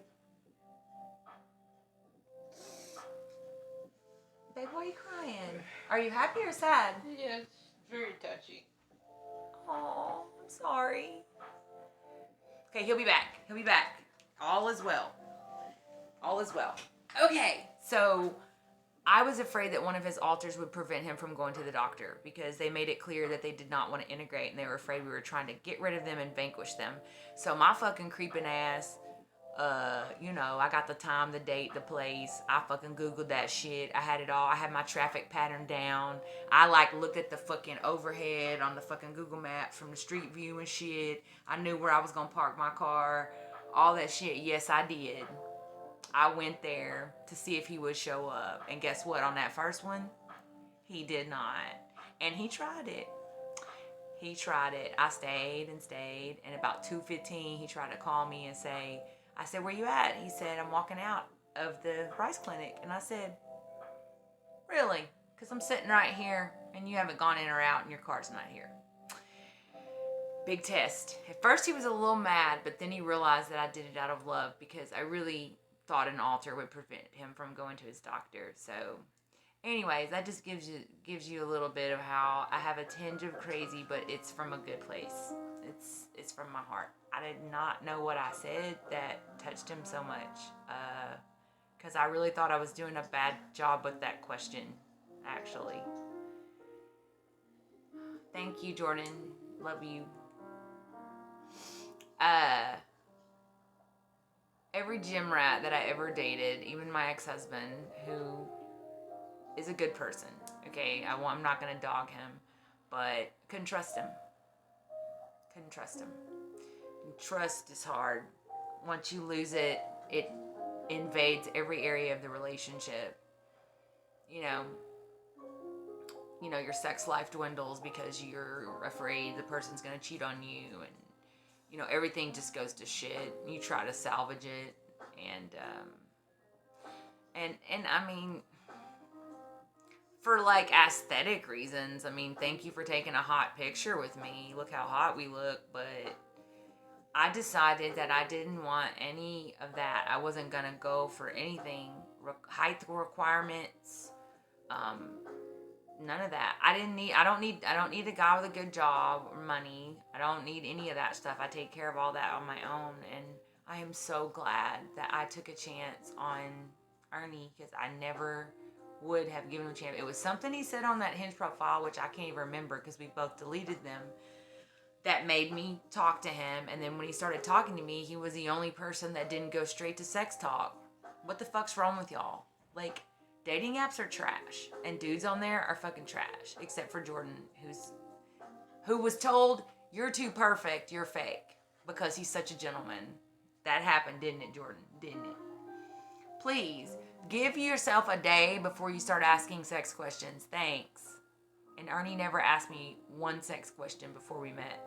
Babe, why are you crying? Are you happy or sad? Yeah, it's very touchy. Oh, I'm sorry. Okay, he'll be back. He'll be back. All is well. All is well. Okay, so I was afraid that one of his alters would prevent him from going to the doctor because they made it clear that they did not want to integrate and they were afraid we were trying to get rid of them and vanquish them. So my fucking creeping ass, you know, I got the time, the date, the place. I fucking Googled that shit. I had it all. I had my traffic pattern down. I like looked at the fucking overhead on the fucking Google Maps from the street view and shit. I knew where I was gonna park my car. All that shit. Yes, I did. I went there to see if he would show up. And guess what? On that first one, he did not. And he tried it. He tried it. I stayed and stayed. And about 2:15, he tried to call me and say, I said, where you at? He said, I'm walking out of the Rice Clinic. And I said, really? Because I'm sitting right here and you haven't gone in or out and your car's not here. Big test. At first he was a little mad, but then he realized that I did it out of love because I really thought an alter would prevent him from going to his doctor. So anyways, that just gives you a little bit of how I have a tinge of crazy, but it's from a good place. It's from my heart. I did not know what I said that touched him so much, because I really thought I was doing a bad job with that question, actually. Thank you, Jordan. Love you. Every gym rat that I ever dated, even my ex-husband, who is a good person, okay? I'm not going to dog him, but couldn't trust him. Couldn't trust him. And trust is hard. Once you lose it, it invades every area of the relationship. You know, your sex life dwindles because you're afraid the person's going to cheat on you, and everything just goes to shit. You try to salvage it, and I mean, for like aesthetic reasons, I mean, thank you for taking a hot picture with me. Look how hot we look, but I decided that I didn't want any of that. I wasn't gonna go for anything, height requirements, none of that. I don't need a guy with a good job or money. I don't need any of that stuff. I take care of all that on my own, and I am so glad that I took a chance on Ernie, because I never would have given him a chance. It was something he said on that Hinge profile, which I can't even remember because we both deleted them, that made me talk to him. And then when he started talking to me, he was the only person that didn't go straight to sex talk. What the fuck's wrong with y'all? Like, dating apps are trash, and dudes on there are fucking trash, except for Jordan, who was told, you're too perfect, you're fake, because he's such a gentleman. That happened, didn't it, Jordan? Didn't it? Please, give yourself a day before you start asking sex questions. Thanks. And Ernie never asked me one sex question before we met.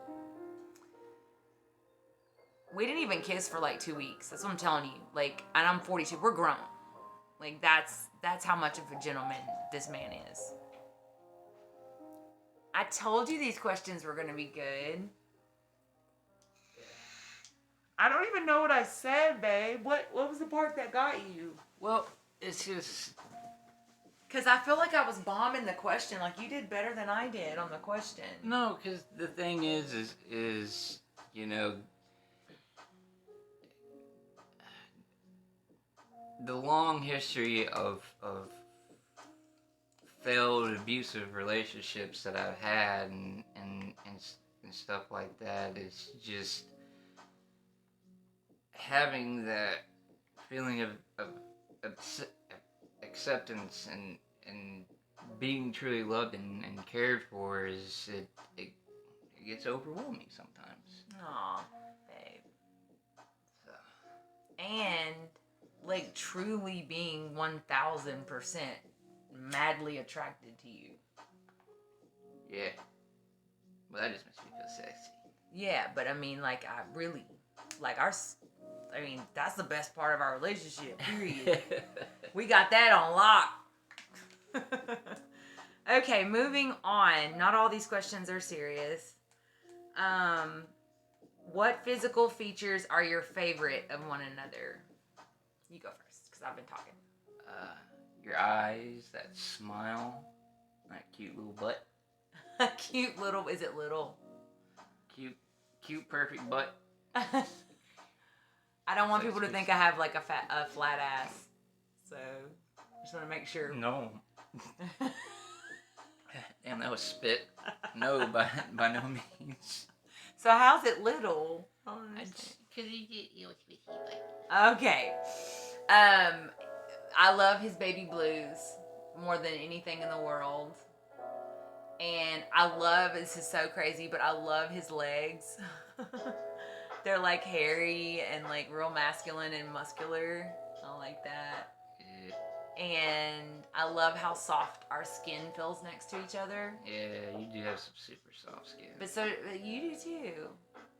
We didn't even kiss for like 2 weeks. That's what I'm telling you. Like, and I'm 42. We're grown. Like, that's how much of a gentleman this man is. I told you these questions were going to be good. I don't even know what I said, babe. What was the part that got you? Well, it's just... Because I feel like I was bombing the question. Like, you did better than I did on the question. No, because the thing is, the long history of failed abusive relationships that I've had and stuff like that is just having that feeling of acceptance and being truly loved and cared for it gets overwhelming sometimes. Aw, babe. So, And like truly being 1000% madly attracted to you. yeah. Well, that just makes me feel sexy. Yeah, but I mean, like, I really, like, I mean, that's the best part of our relationship, period. We got that on lock. Okay, moving on. Not all these questions are serious. What physical features are your favorite of one another? You go first, because I've been talking. Your eyes, that smile, that cute little butt. Cute little, is it little? Cute, perfect butt. I don't want So people to it's- think I have like a flat ass. So, just want to make sure. No. Damn, that was spit. No, by no means. So how's it little? Okay. I love his baby blues more than anything in the world. And I love, this is so crazy, but I love his legs. They're like hairy and like real masculine and muscular. I like that. Yeah. And I love how soft our skin feels next to each other. Yeah, you do have some super soft skin. But so you do too.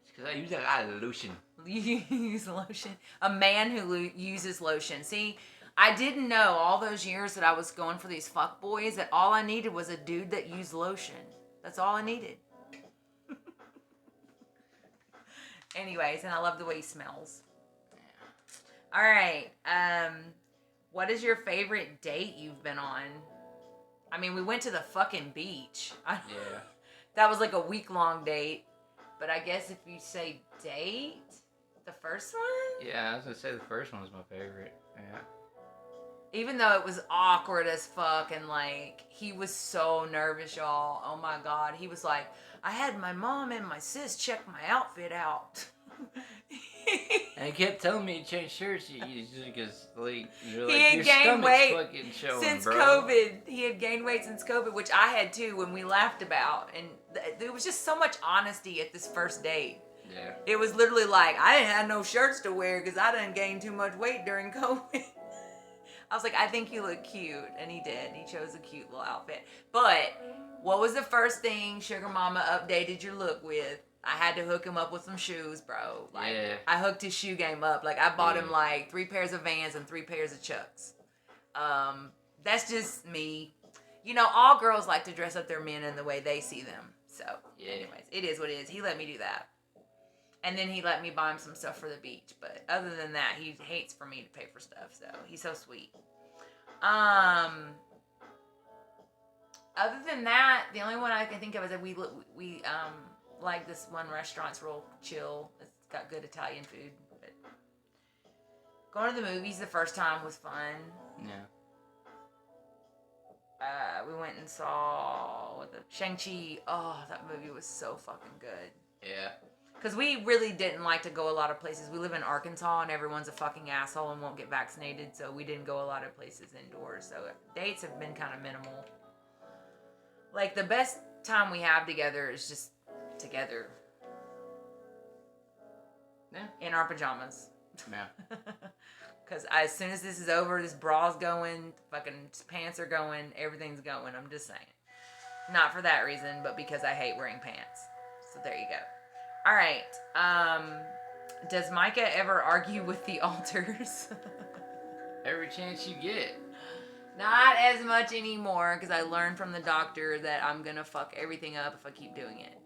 It's because I use a lot of lotion. You use lotion. A man who uses lotion. See, I didn't know all those years that I was going for these fuck boys that all I needed was a dude that used lotion. That's all I needed. Anyways, and I love the way he smells. All right. What is your favorite date you've been on? I mean, we went to the fucking beach. Yeah. That was like a week-long date. But I guess if you say date, the first one? Yeah, I was gonna say the first one was my favorite. Yeah. Even though it was awkward as fuck and like he was so nervous, y'all. Oh my god. He was like, I had my mom and my sis check my outfit out. And he kept telling me to change shirts because like you're He like had your gained stomach's weight fucking showing, since bro. COVID. He had gained weight since COVID, which I had too when we laughed about. And there was just so much honesty at this first date. Yeah. It was literally like, I didn't have no shirts to wear because I didn't gain too much weight during COVID. I was like, I think you look cute. And he did. He chose a cute little outfit. But what was the first thing Sugar Mama updated your look with? I had to hook him up with some shoes, bro. Like, Yeah. I hooked his shoe game up. Like, I bought him like 3 pairs of Vans and 3 pairs of Chucks. That's just me. You know, all girls like to dress up their men in the way they see them. So, Yeah. anyways, it is what it is. He let me do that. And then he let me buy him some stuff for the beach. But other than that, he hates for me to pay for stuff. So he's so sweet. Other than that, the only one I can think of is that we like this one restaurant. It's real chill. It's got good Italian food. But going to the movies the first time was fun. Yeah. We went and saw the Shang-Chi. Oh, that movie was so fucking good. Yeah. Because we really didn't like to go a lot of places. We live in Arkansas and everyone's a fucking asshole and won't get vaccinated. So we didn't go a lot of places indoors. So dates have been kind of minimal. Like the best time we have together is just together. Yeah. In our pajamas. Yeah. Because as soon as this is over, this bra's going, fucking pants are going, everything's going. I'm just saying. Not for that reason, but because I hate wearing pants. So there you go. All right. Does Micah ever argue with the alters? Every chance you get. Not as much anymore because I learned from the doctor that I'm going to fuck everything up if I keep doing it.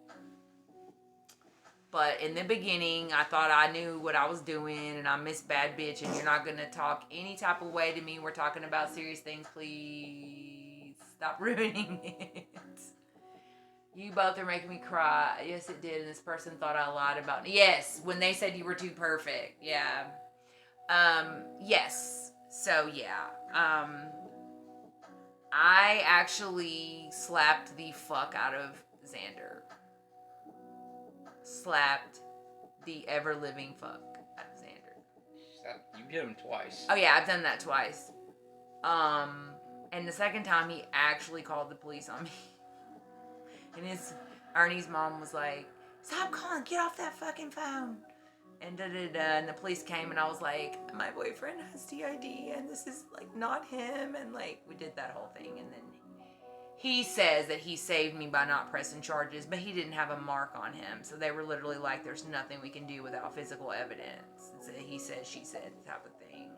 But in the beginning, I thought I knew what I was doing and I miss bad bitch and you're not going to talk any type of way to me. We're talking about serious things. Please stop ruining it. You both are making me cry. Yes, it did. And this person thought I lied about me. Yes, when they said you were too perfect. Yeah. Yes. So, yeah. I actually slapped the fuck out of Xander. Slapped the ever-living fuck out of Xander. You hit him twice. Oh yeah, I've done that twice. And the second time he actually called the police on me. And Ernie's mom was like, "Stop calling, get off that fucking phone." And and the police came and I was like, "My boyfriend has DID and this is like not him," and like we did that whole thing. And then he says that he saved me by not pressing charges, but he didn't have a mark on him, so they were literally like, "There's nothing we can do without physical evidence." It's a he said, she said type of thing.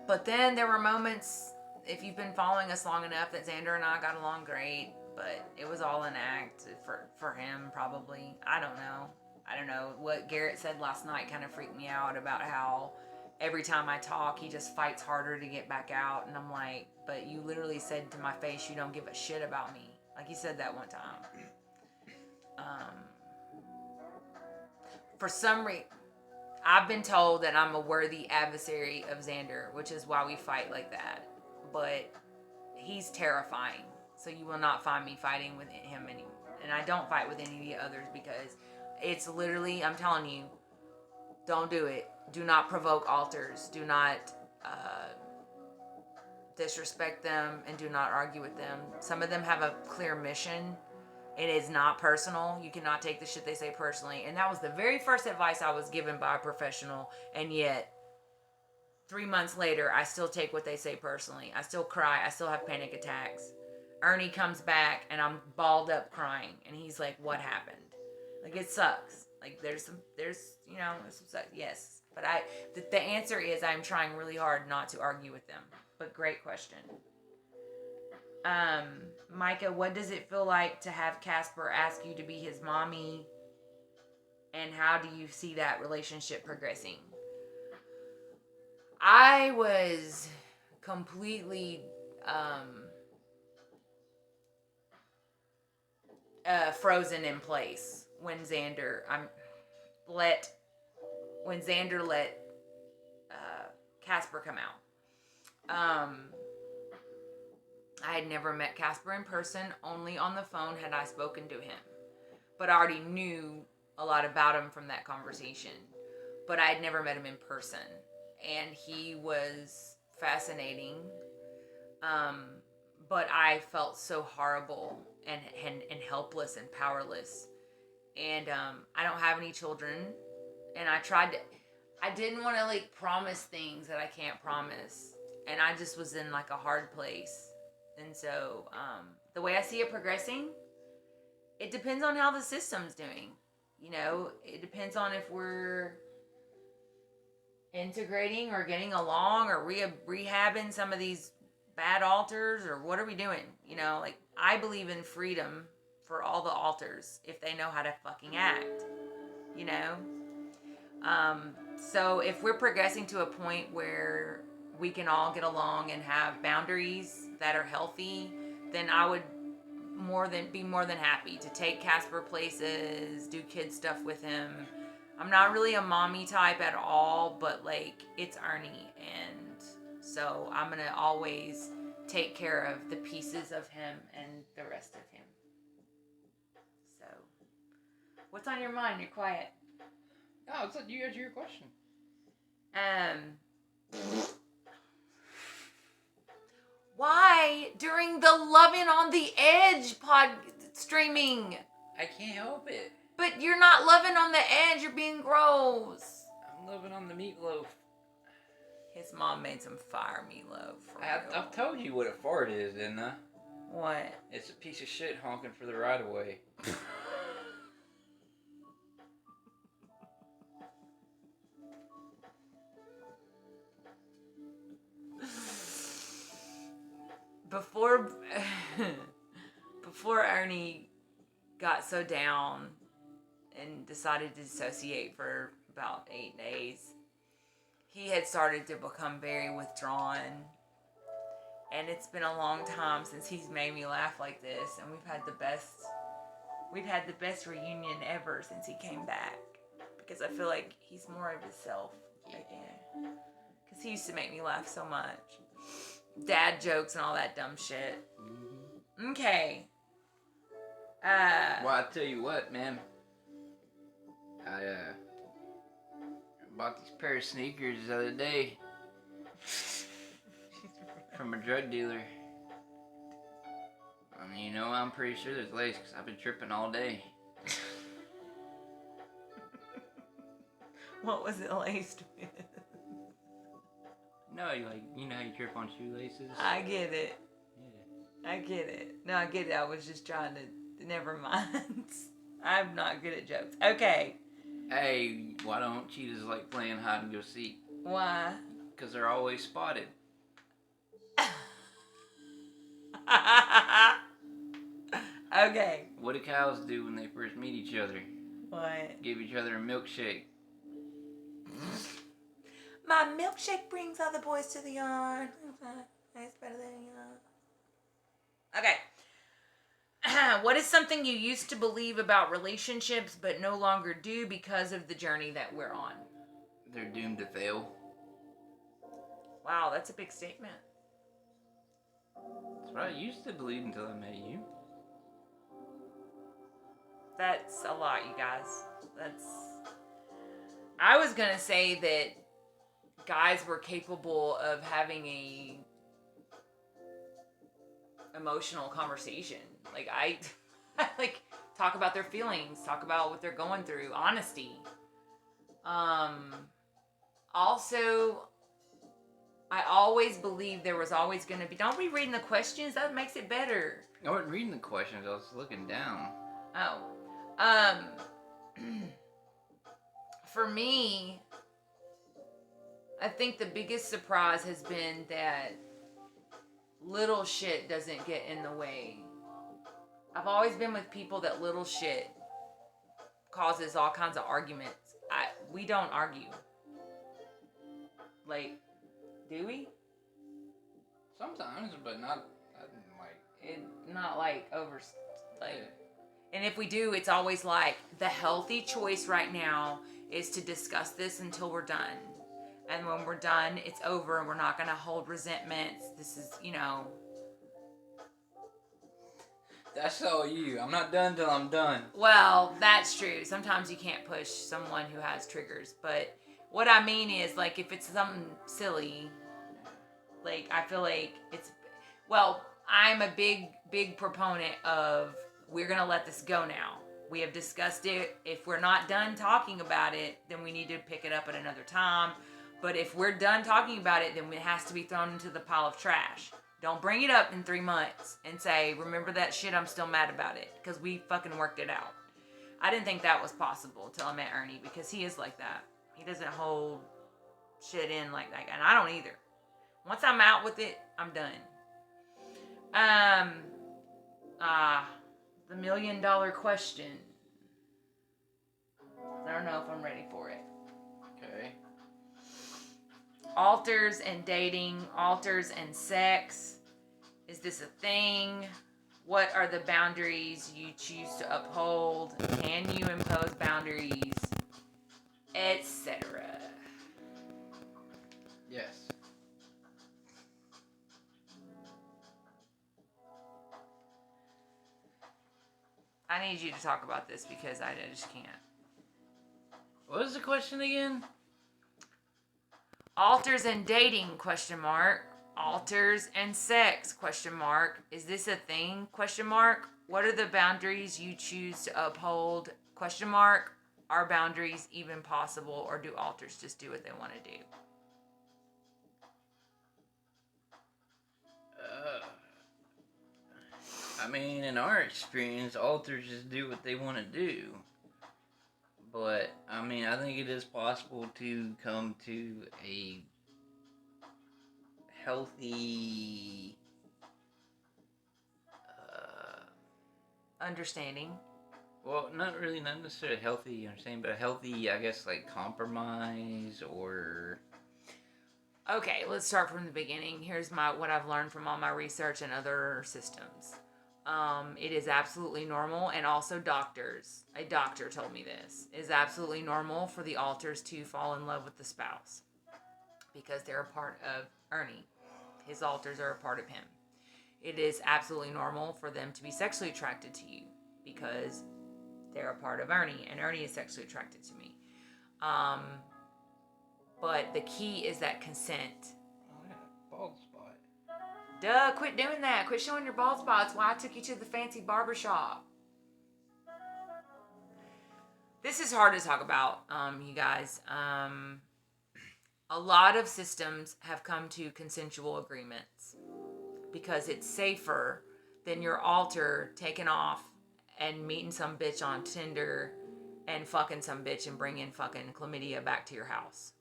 But then there were moments, if you've been following us long enough, that Xander and I got along great, but it was all an act for him, probably. I don't know. What Garrett said last night kind of freaked me out about how every time I talk, he just fights harder to get back out. And I'm like, but you literally said to my face, you don't give a shit about me. Like, he said that one time. For some reason, I've been told that I'm a worthy adversary of Xander, which is why we fight like that. But he's terrifying. So you will not find me fighting with him anymore. And I don't fight with any of the others because it's literally, I'm telling you, don't do it. Do not provoke alters. Do not disrespect them, and do not argue with them. Some of them have a clear mission. It is not personal. You cannot take the shit they say personally. And that was the very first advice I was given by a professional. And yet, 3 months later, I still take what they say personally. I still cry. I still have panic attacks. Ernie comes back and I'm balled up crying. And he's like, "What happened?" Like, it sucks. Like, there's some sucks. Yes. But the answer is I'm trying really hard not to argue with them. But great question. Micah, what does it feel like to have Casper ask you to be his mommy? And how do you see that relationship progressing? I was completely frozen in place when Xander let Casper come out. I had never met Casper in person. Only on the phone had I spoken to him. But I already knew a lot about him from that conversation. But I had never met him in person. And he was fascinating. But I felt so horrible and helpless and powerless. And I don't have any children. And I didn't want to like promise things that I can't promise. And I just was in like a hard place. And so, the way I see it progressing, it depends on how the system's doing. You know, it depends on if we're integrating or getting along or rehabbing some of these bad alters, or what are we doing? You know, like, I believe in freedom for all the alters if they know how to fucking act, you know? So if we're progressing to a point where we can all get along and have boundaries that are healthy, then I would be more than happy to take Casper places, do kid stuff with him. I'm not really a mommy type at all, but like, it's Ernie, and so I'm gonna always take care of the pieces of him and the rest of him. So, what's on your mind? You're quiet. No, it's you answer your question. Why during the Lovin On The Edge pod streaming? I can't help it. But you're not loving on the edge. You're being gross. I'm living on the meatloaf. His mom made some fire meatloaf. I've told you what a fart is, didn't I? What? It's a piece of shit honking for the right of way. Before Ernie got so down and decided to dissociate for about 8 days, he had started to become very withdrawn. And it's been a long time since he's made me laugh like this, and we've had the best reunion ever since he came back, because I feel like he's more of himself again. Because he used to make me laugh so much. dad jokes and all that dumb shit. Mm-hmm. Okay. Well, I tell you what, man. I bought these pair of sneakers the other day from a drug dealer. I mean, you know, I'm pretty sure there's lace because I've been tripping all day. What was it laced with? No, you know how you trip on shoelaces? I get it. Yeah. I get it. No, I get it. I was just trying to. Never mind. I'm not good at jokes. Okay. Hey, why don't cheetahs like playing hide and go seek? Why? Because they're always spotted. Okay. What do cows do when they first meet each other? What? Give each other a milkshake. My milkshake brings all the boys to the yard. That's better than Okay. What is something you used to believe about relationships but no longer do because of the journey that we're on? They're doomed to fail. Wow, that's a big statement. That's what I used to believe until I met you. That's a lot, you guys. I was gonna say that guys were capable of having a emotional conversation. Like I like talk about their feelings, talk about what they're going through, honesty. Also, I always believed there was always going to be. Don't be reading the questions. That makes it better. I wasn't reading the questions. I was looking down. Oh. For me, I think the biggest surprise has been that little shit doesn't get in the way. I've always been with people that little shit causes all kinds of arguments. We don't argue. Like, do we? Sometimes, but not over, like. Yeah. And if we do, it's always like the healthy choice right now is to discuss this until we're done. And when we're done, it's over and we're not going to hold resentments. This is, That's all you. I'm not done till I'm done. Well, that's true. Sometimes you can't push someone who has triggers. But what I mean is, like, if it's something silly, like, I feel like I'm a big proponent of we're going to let this go now. We have discussed it. If we're not done talking about it, then we need to pick it up at another time. But if we're done talking about it, then it has to be thrown into the pile of trash. Don't bring it up in 3 months and say, remember that shit, I'm still mad about it. Because we fucking worked it out. I didn't think that was possible until I met Ernie, because he is like that. He doesn't hold shit in like that. And I don't either. Once I'm out with it, I'm done. The $1 million question. I don't know if I'm ready for it. Okay. Alters and dating, alters and sex. Is this a thing? What are the boundaries you choose to uphold? Can you impose boundaries? Etc. Yes. I need you to talk about this because I just can't. What was the question again? Alters and dating, ? Alters and sex, ? Is this a thing, ? What are the boundaries you choose to uphold, ? Are boundaries even possible, or do alters just do what they want to do? I mean, in our experience, alters just do what they want to do. But, I mean, I think it is possible to come to a healthy understanding. Well, not necessarily healthy understanding, but a healthy, I guess, like compromise or. Okay, let's start from the beginning. Here's what I've learned from all my research and other systems. It is absolutely normal, and also a doctor told me this, it is absolutely normal for the alters to fall in love with the spouse because they're a part of Ernie. His altars are a part of him. It is absolutely normal for them to be sexually attracted to you because they're a part of Ernie, and Ernie is sexually attracted to me. But the key is that consent. Oh, yeah, bald spot. Duh, quit doing that. Quit showing your bald spots. Why I took you to the fancy barbershop. This is hard to talk about, you guys. A lot of systems have come to consensual agreements because it's safer than your altar taking off and meeting some bitch on Tinder and fucking some bitch and bringing fucking chlamydia back to your house.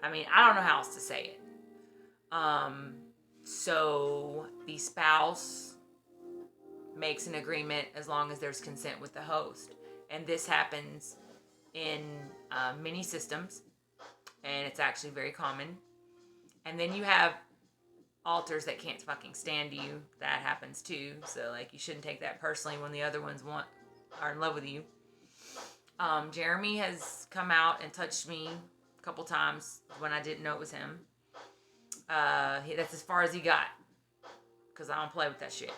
I mean, I don't know how else to say it. So the spouse makes an agreement as long as there's consent with the host. And this happens in many systems, and it's actually very common. And then you have altars that can't fucking stand you. That happens too. So like, you shouldn't take that personally when the other ones are in love with you. Jeremy has come out and touched me a couple times when I didn't know it was him. That's as far as he got, because I don't play with that shit.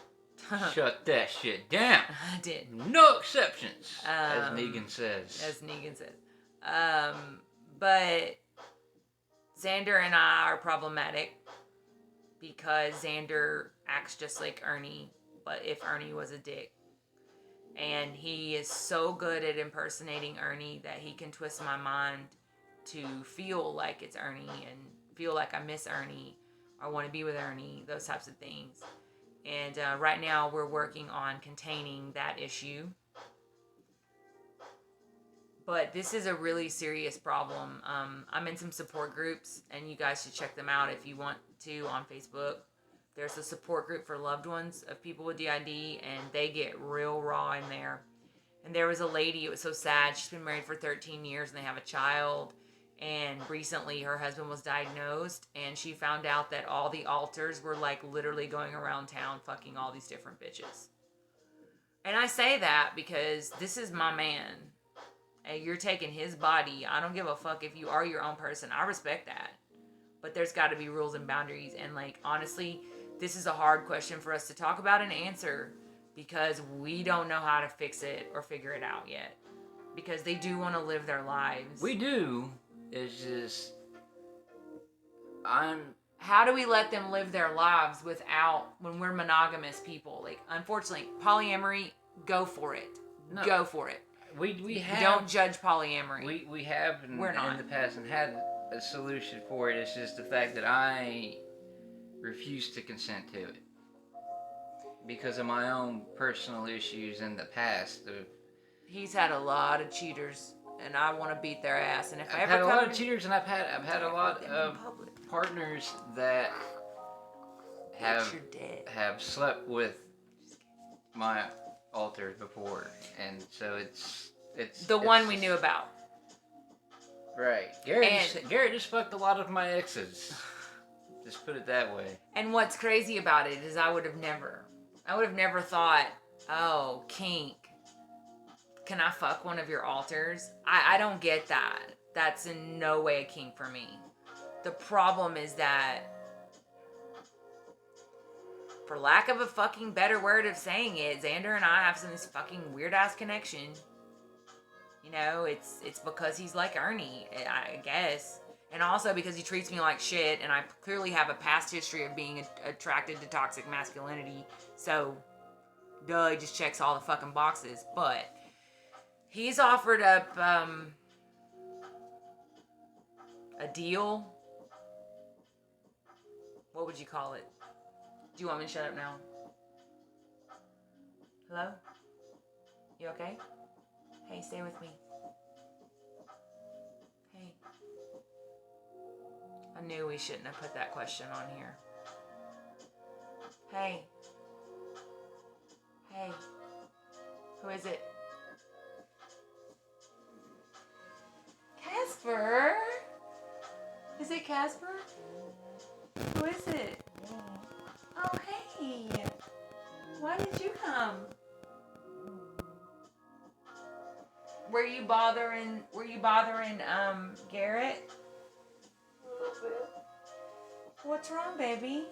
Shut that shit down. I did. No exceptions, as Negan says. But Xander and I are problematic because Xander acts just like Ernie, but if Ernie was a dick. And he is so good at impersonating Ernie that he can twist my mind to feel like it's Ernie and feel like I miss Ernie or want to be with Ernie, those types of things. And right now we're working on containing that issue. But this is a really serious problem. I'm in some support groups, and you guys should check them out if you want to on Facebook. There's a support group for loved ones of people with DID, and they get real raw in there. And there was a lady, it was so sad. She's been married for 13 years, and they have a child. And recently her husband was diagnosed, and she found out that all the altars were like literally going around town fucking all these different bitches. And I say that because this is my man. And you're taking his body. I don't give a fuck if you are your own person. I respect that. But there's got to be rules and boundaries. And like, honestly, this is a hard question for us to talk about and answer because we don't know how to fix it or figure it out yet. Because they do want to live their lives. We do. It's just... How do we let them live their lives when we're monogamous people? Like, unfortunately, polyamory, go for it. No. Go for it. We have... Don't judge polyamory. We have in the past and had a solution for it. It's just the fact that I refuse to consent to it. Because of my own personal issues in the past. He's had a lot of cheaters, and I want to beat their ass. And if I've had a lot of cheaters, and I've had a lot of partners that have slept with my altars before, and so it's one we knew about. Right. Garrett just fucked a lot of my exes. Just put it that way. And what's crazy about it is I would have never thought, oh, kink. Can I fuck one of your altars? I don't get that. That's in no way a kink for me. The problem is that, for lack of a fucking better word of saying it, Xander and I have this fucking weird ass connection. You know, it's because he's like Ernie, I guess. And also because he treats me like shit, and I clearly have a past history of being attracted to toxic masculinity. So, duh, he just checks all the fucking boxes. But he's offered up a deal. What would you call it? Do you want me to shut up now? Hello? You okay? Hey, stay with me. Hey. I knew we shouldn't have put that question on here. Hey. Hey. Who is it? Casper? Is it Casper? Who is it? Oh, hey. Why did you come? Were you bothering Garrett? What's wrong, baby?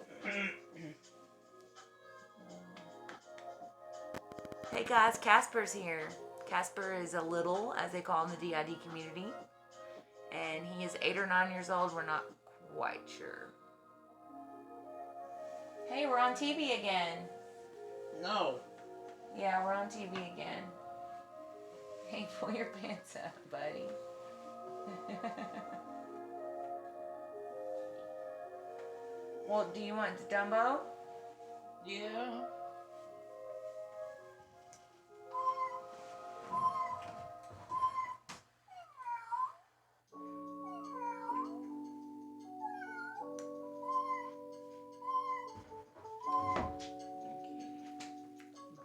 Hey guys, Casper's here. Casper is a little, as they call in the DID community. And he is 8 or 9 years old. We're not quite sure. Hey, we're on TV again. No. Yeah, we're on TV again. Hey, pull your pants up, buddy. Well, do you want Dumbo? Yeah.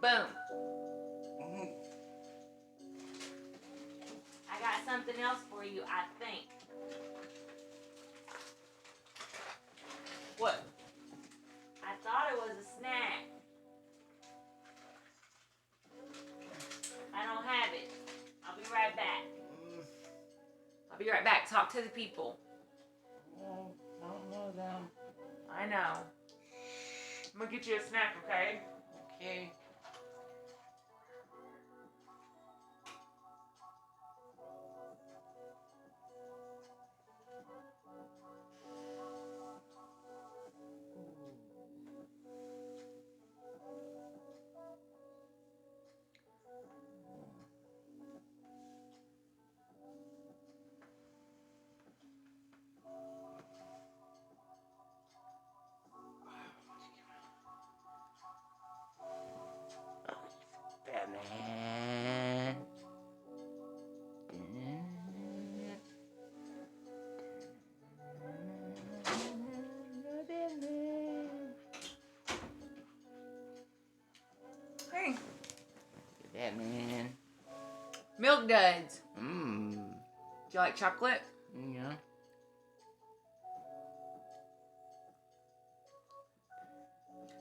Boom. I got something else for you, I think. What? I thought it was a snack. I don't have it. I'll be right back. I'll be right back. Talk to the people. Well, I don't know them. I know. I'm gonna get you a snack, okay? Okay. Batman. Hey. Batman. Milk duds. Mmm. Do you like chocolate? Yeah.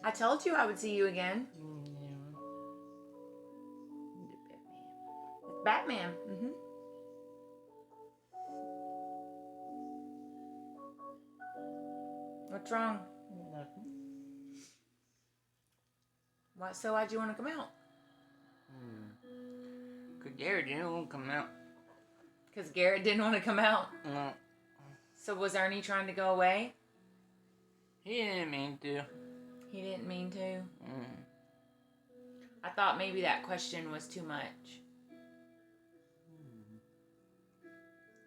I told you I would see you again. It's Batman. Mm-hmm. What's wrong? Nothing. Why'd you want to come out? Cause Garrett didn't want to come out. Because Garrett didn't want to come out. No. So was Ernie trying to go away? He didn't mean to. He didn't mean to. Mm. I thought maybe that question was too much.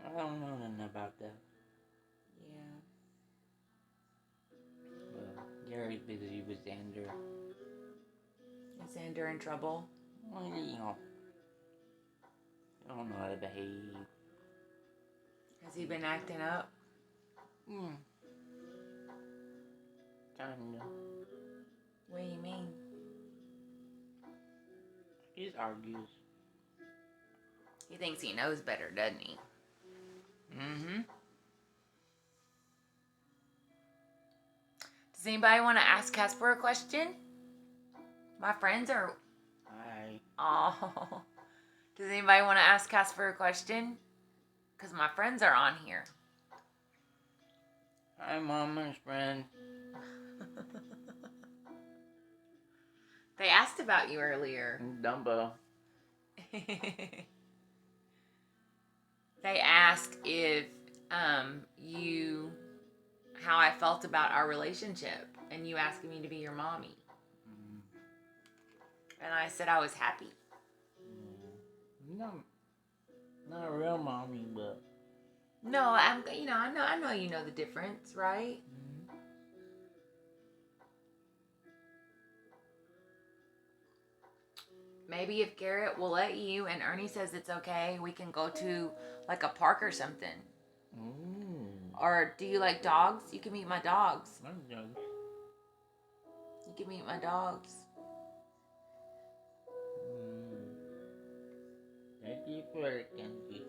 I don't know nothing about that. Yeah. But Gary's busy with Xander. Is Xander in trouble? Well, you know. I don't know how to behave. Has he been acting up? Hmm. Kinda. What do you mean? He just argues. He thinks he knows better, doesn't he? Mm-hmm. Does anybody want to ask Casper a question? My friends are... Hi. Oh. Does anybody want to ask Casper a question? Because my friends are on here. Hi, Mama's friend. They asked about you earlier. Dumbo. They asked if how I felt about our relationship, and you asking me to be your mommy. And I said I was happy. No, not a real mommy, but No, I know you know the difference, right? Maybe if Garrett will let you and Ernie says it's okay, we can go to like a park or something. Or do you like dogs? You can meet my dogs. You can meet my dogs. Thank you for it, Kenzie.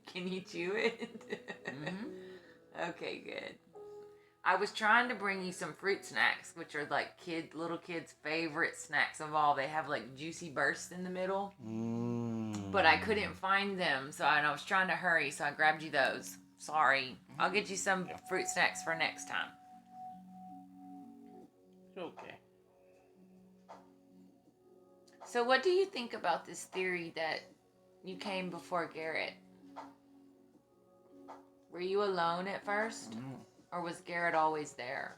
Can you chew it? Okay, good. I was trying to bring you some fruit snacks, which are like little kids' favorite snacks of all. They have like juicy bursts in the middle. But I couldn't find them, and I was trying to hurry, so I grabbed you those. Sorry. I'll get you some fruit snacks for next time. It's okay. So what do you think about this theory that you came before Garrett? Were you alone at first? Or was Garrett always there?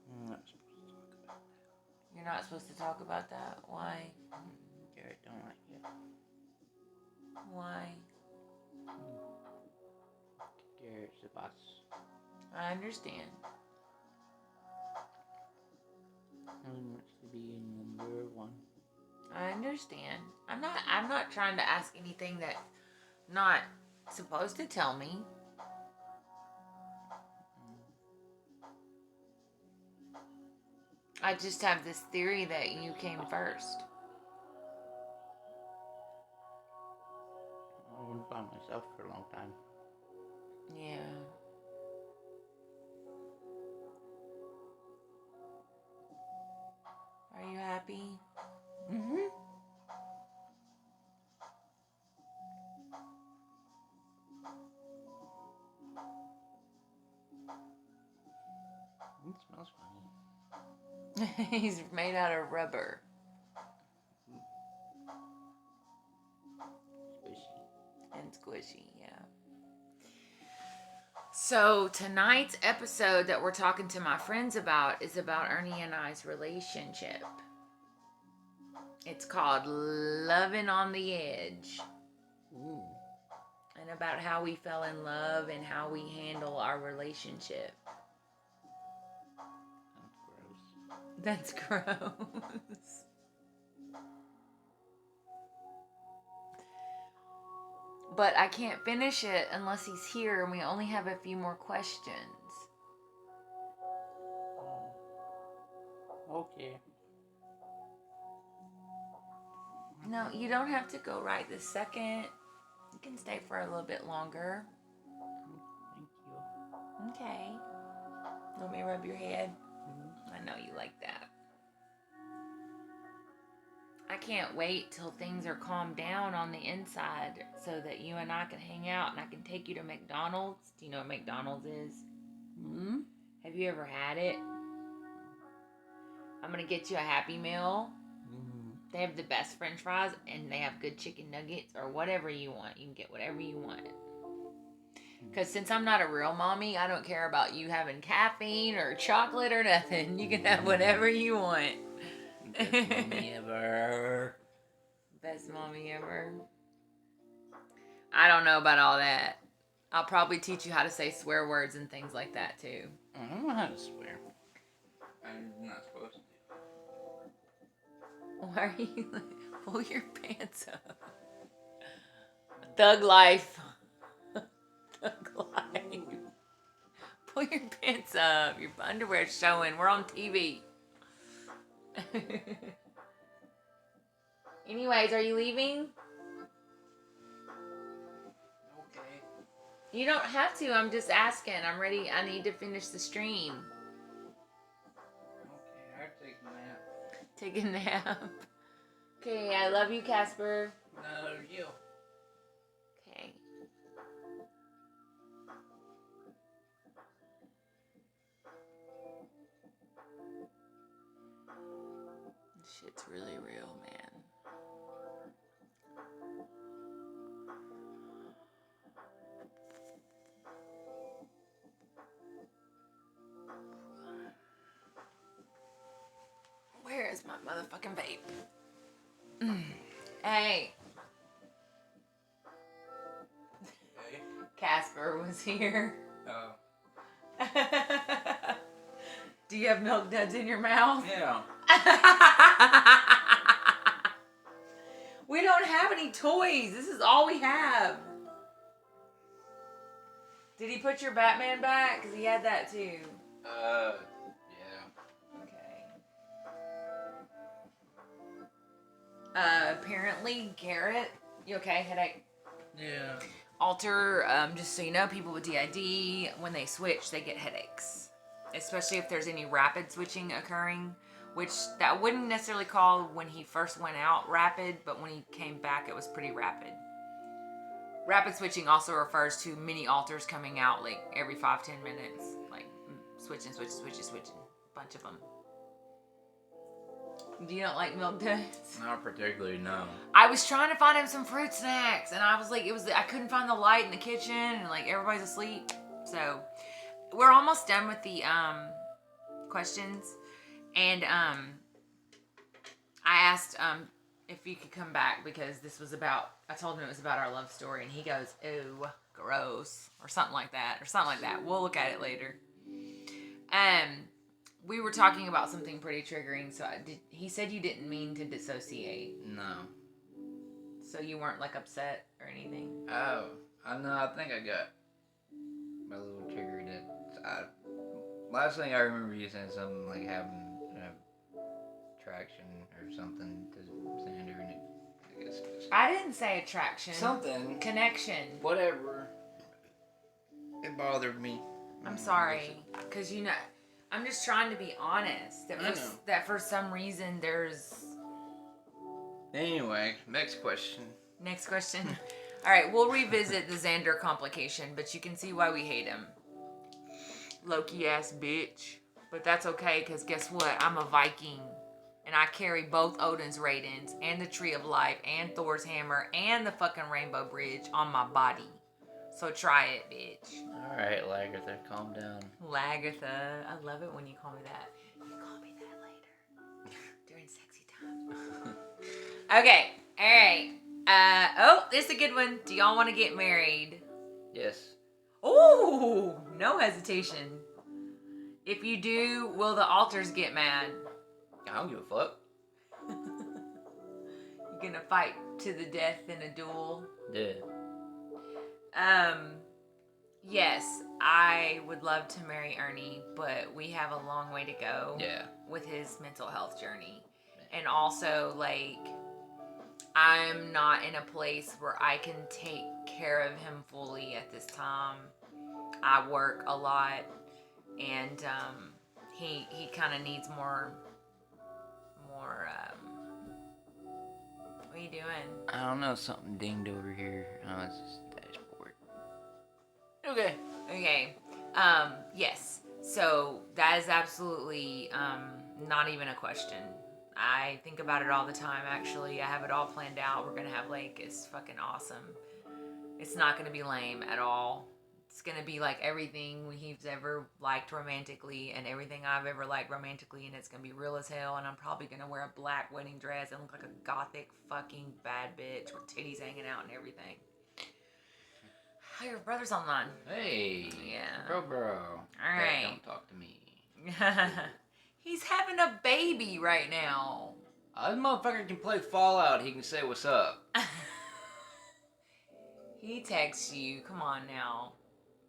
I'm not supposed to talk about that. You're not supposed to talk about that? Why? Garrett don't like it. Why? Garrett's the boss. I understand. He wants to be number one. I understand. I'm not trying to ask anything that I'm not supposed to tell me. I just have this theory that you came first. I've been by myself for a long time. Yeah. Are you happy? Mm-hmm. It smells funny. He's made out of rubber. Squishy. And squishy, yeah. So tonight's episode that we're talking to my friends about is about Ernie and I's relationship. It's called Lovin On The Edge. Ooh. And about how we fell in love and how we handle our relationship. That's gross. That's gross. But I can't finish it unless he's here and we only have a few more questions. Okay. No, you don't have to go right this second. You can stay for a little bit longer. Thank you. Okay. Want me to rub your head? I know you like that. I can't wait till things are calmed down on the inside so that you and I can hang out and I can take you to McDonald's. Do you know what McDonald's is? Mm-hmm. Have you ever had it? I'm going to get you a Happy Meal. Mm-hmm. They have the best french fries and they have good chicken nuggets or whatever you want. You can get whatever you want. Because since I'm not a real mommy, I don't care about you having caffeine or chocolate or nothing. You can have whatever you want. Best mommy ever. Best mommy ever. I don't know about all that. I'll probably teach you how to say swear words and things like that too. I don't know how to swear. I'm not supposed to. Why are you pull your pants up? Thug life. Thug life. Pull your pants up. Your underwear's showing. We're on TV. Anyways, are you leaving? Okay. You don't have to. I'm just asking. I'm ready. I need to finish the stream. Okay, I'll take a nap. Take a nap. Okay, I love you, Casper. No, you. Okay. This shit's really real, man. Where is my motherfucking vape? Hey. Okay. Casper was here. Oh. Do you have milk duds in your mouth? Yeah. We don't have any toys. This is all we have. Did he put your Batman back? Because he had that too. Yeah. Okay. Apparently, Garrett, you okay? Headache? Yeah. Alter, just so you know, people with DID, when they switch, they get headaches. Especially if there's any rapid switching occurring, which that wouldn't necessarily call when he first went out rapid, but when he came back, it was pretty rapid. Rapid switching also refers to mini altars coming out like every 5-10 minutes. Like switching. Bunch of them. You don't like milk duds? Not particularly, no. I was trying to find him some fruit snacks, and I was like, I couldn't find the light in the kitchen, and like everybody's asleep. So we're almost done with the questions, and I asked if you could come back because this was about. I told him it was about our love story, and he goes, "Ew, gross," or something like that. We'll look at it later. We were talking about something pretty triggering, so he said you didn't mean to dissociate. No. So you weren't like upset or anything? Oh, I know. I think I got my little trigger that last thing I remember you saying something like having attraction or something to Xander, and I guess just I didn't say attraction. something Connection. whatever. It bothered me. I'm sorry, because I'm just trying to be honest. That for some reason there's. Anyway, next question. Next question. All right, we'll revisit the Xander complication, but you can see why we hate him. Loki ass bitch. But that's okay, because guess what? I'm a Viking. And I carry both Odin's Raidens, and the Tree of Life, and Thor's Hammer, and the fucking Rainbow Bridge on my body. So try it, bitch. Alright, Lagartha, calm down. Lagartha. I love it when you call me that. You can call me that later. During sexy time. Okay. Alright. This is a good one. Do y'all want to get married? Yes. Ooh, no hesitation. If you do, will the altars get mad? I don't give a fuck. You gonna fight to the death in a duel? Yeah. Yes, I would love to marry Ernie, but we have a long way to go. Yeah. With his mental health journey. And also, like, I'm not in a place where I can take care of him fully at this time. I work a lot, and he kind of needs more. What are you doing? I don't know, something dinged over here. Oh, it's just dashboard. Okay. Yes. So that is absolutely not even a question. I think about it all the time, actually. I have it all planned out. We're going to have, like, it's fucking awesome. It's not going to be lame at all. It's going to be like everything he's ever liked romantically and everything I've ever liked romantically, and it's going to be real as hell, and I'm probably going to wear a black wedding dress and look like a gothic fucking bad bitch with titties hanging out and everything. Oh, your brother's online. Hey. Yeah. Bro. All right. Don't talk to me. He's having a baby right now. This motherfucker can play Fallout. He can say what's up. He texts you. Come on now.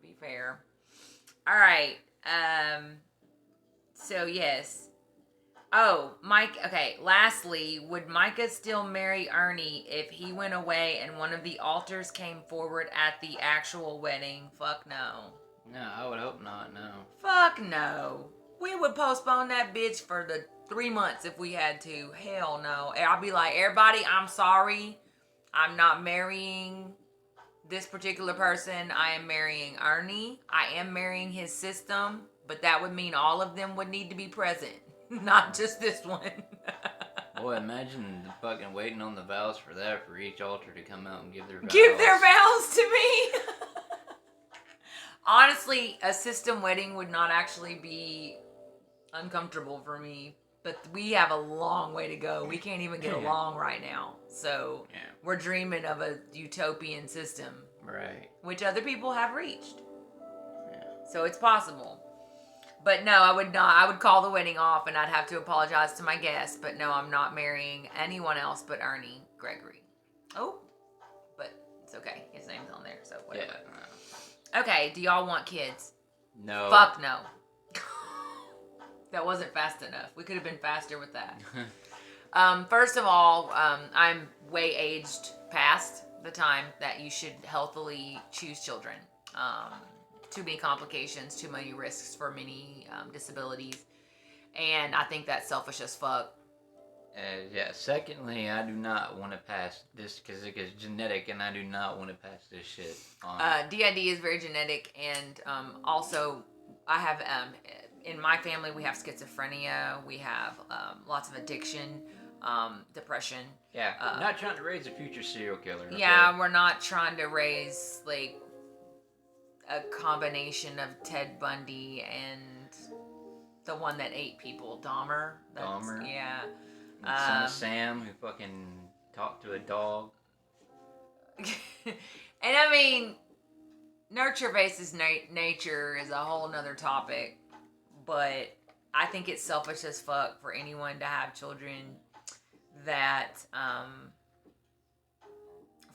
Be fair. All right. So, yes. Oh, Mike. Okay. Lastly, would Micah still marry Ernie if he went away and one of the altars came forward at the actual wedding? Fuck no. No, I would hope not, no. Fuck no. We would postpone that bitch for the 3 months if we had to. Hell no. I'll be like, everybody, I'm sorry. I'm not marrying this particular person. I am marrying Ernie. I am marrying his system. But that would mean all of them would need to be present. Not just this one. Boy, imagine the fucking waiting on the vows for that, for each altar to come out and give their vows. Give their vows to me. Honestly, a system wedding would not actually be uncomfortable for me, but we have a long way to go. We can't even get along right now. So we're dreaming of a utopian system. Right. Which other people have reached. Yeah. So it's possible. But no, I would not. I would call the wedding off and I'd have to apologize to my guests. But no, I'm not marrying anyone else but Ernie Gregory. Oh, but it's okay. His name's on there, so whatever. Yeah. Okay, do y'all want kids? No. Fuck no. That wasn't fast enough. We could have been faster with that. First of all, I'm way aged past the time that you should healthily choose children. Too many complications, too many risks for many disabilities. And I think that's selfish as fuck. Yeah. Secondly, I do not want to pass this because it is genetic, and I do not want to pass this shit on. DID is very genetic, and also I have in my family we have schizophrenia, we have lots of addiction, depression. Yeah, not trying to raise a future serial killer. Okay? Yeah, we're not trying to raise like a combination of Ted Bundy and the one that ate people, Dahmer. Dahmer. Yeah. And Son of Sam, who fucking talked to a dog. And I mean, nurture versus nature is a whole nother topic, but I think it's selfish as fuck for anyone to have children that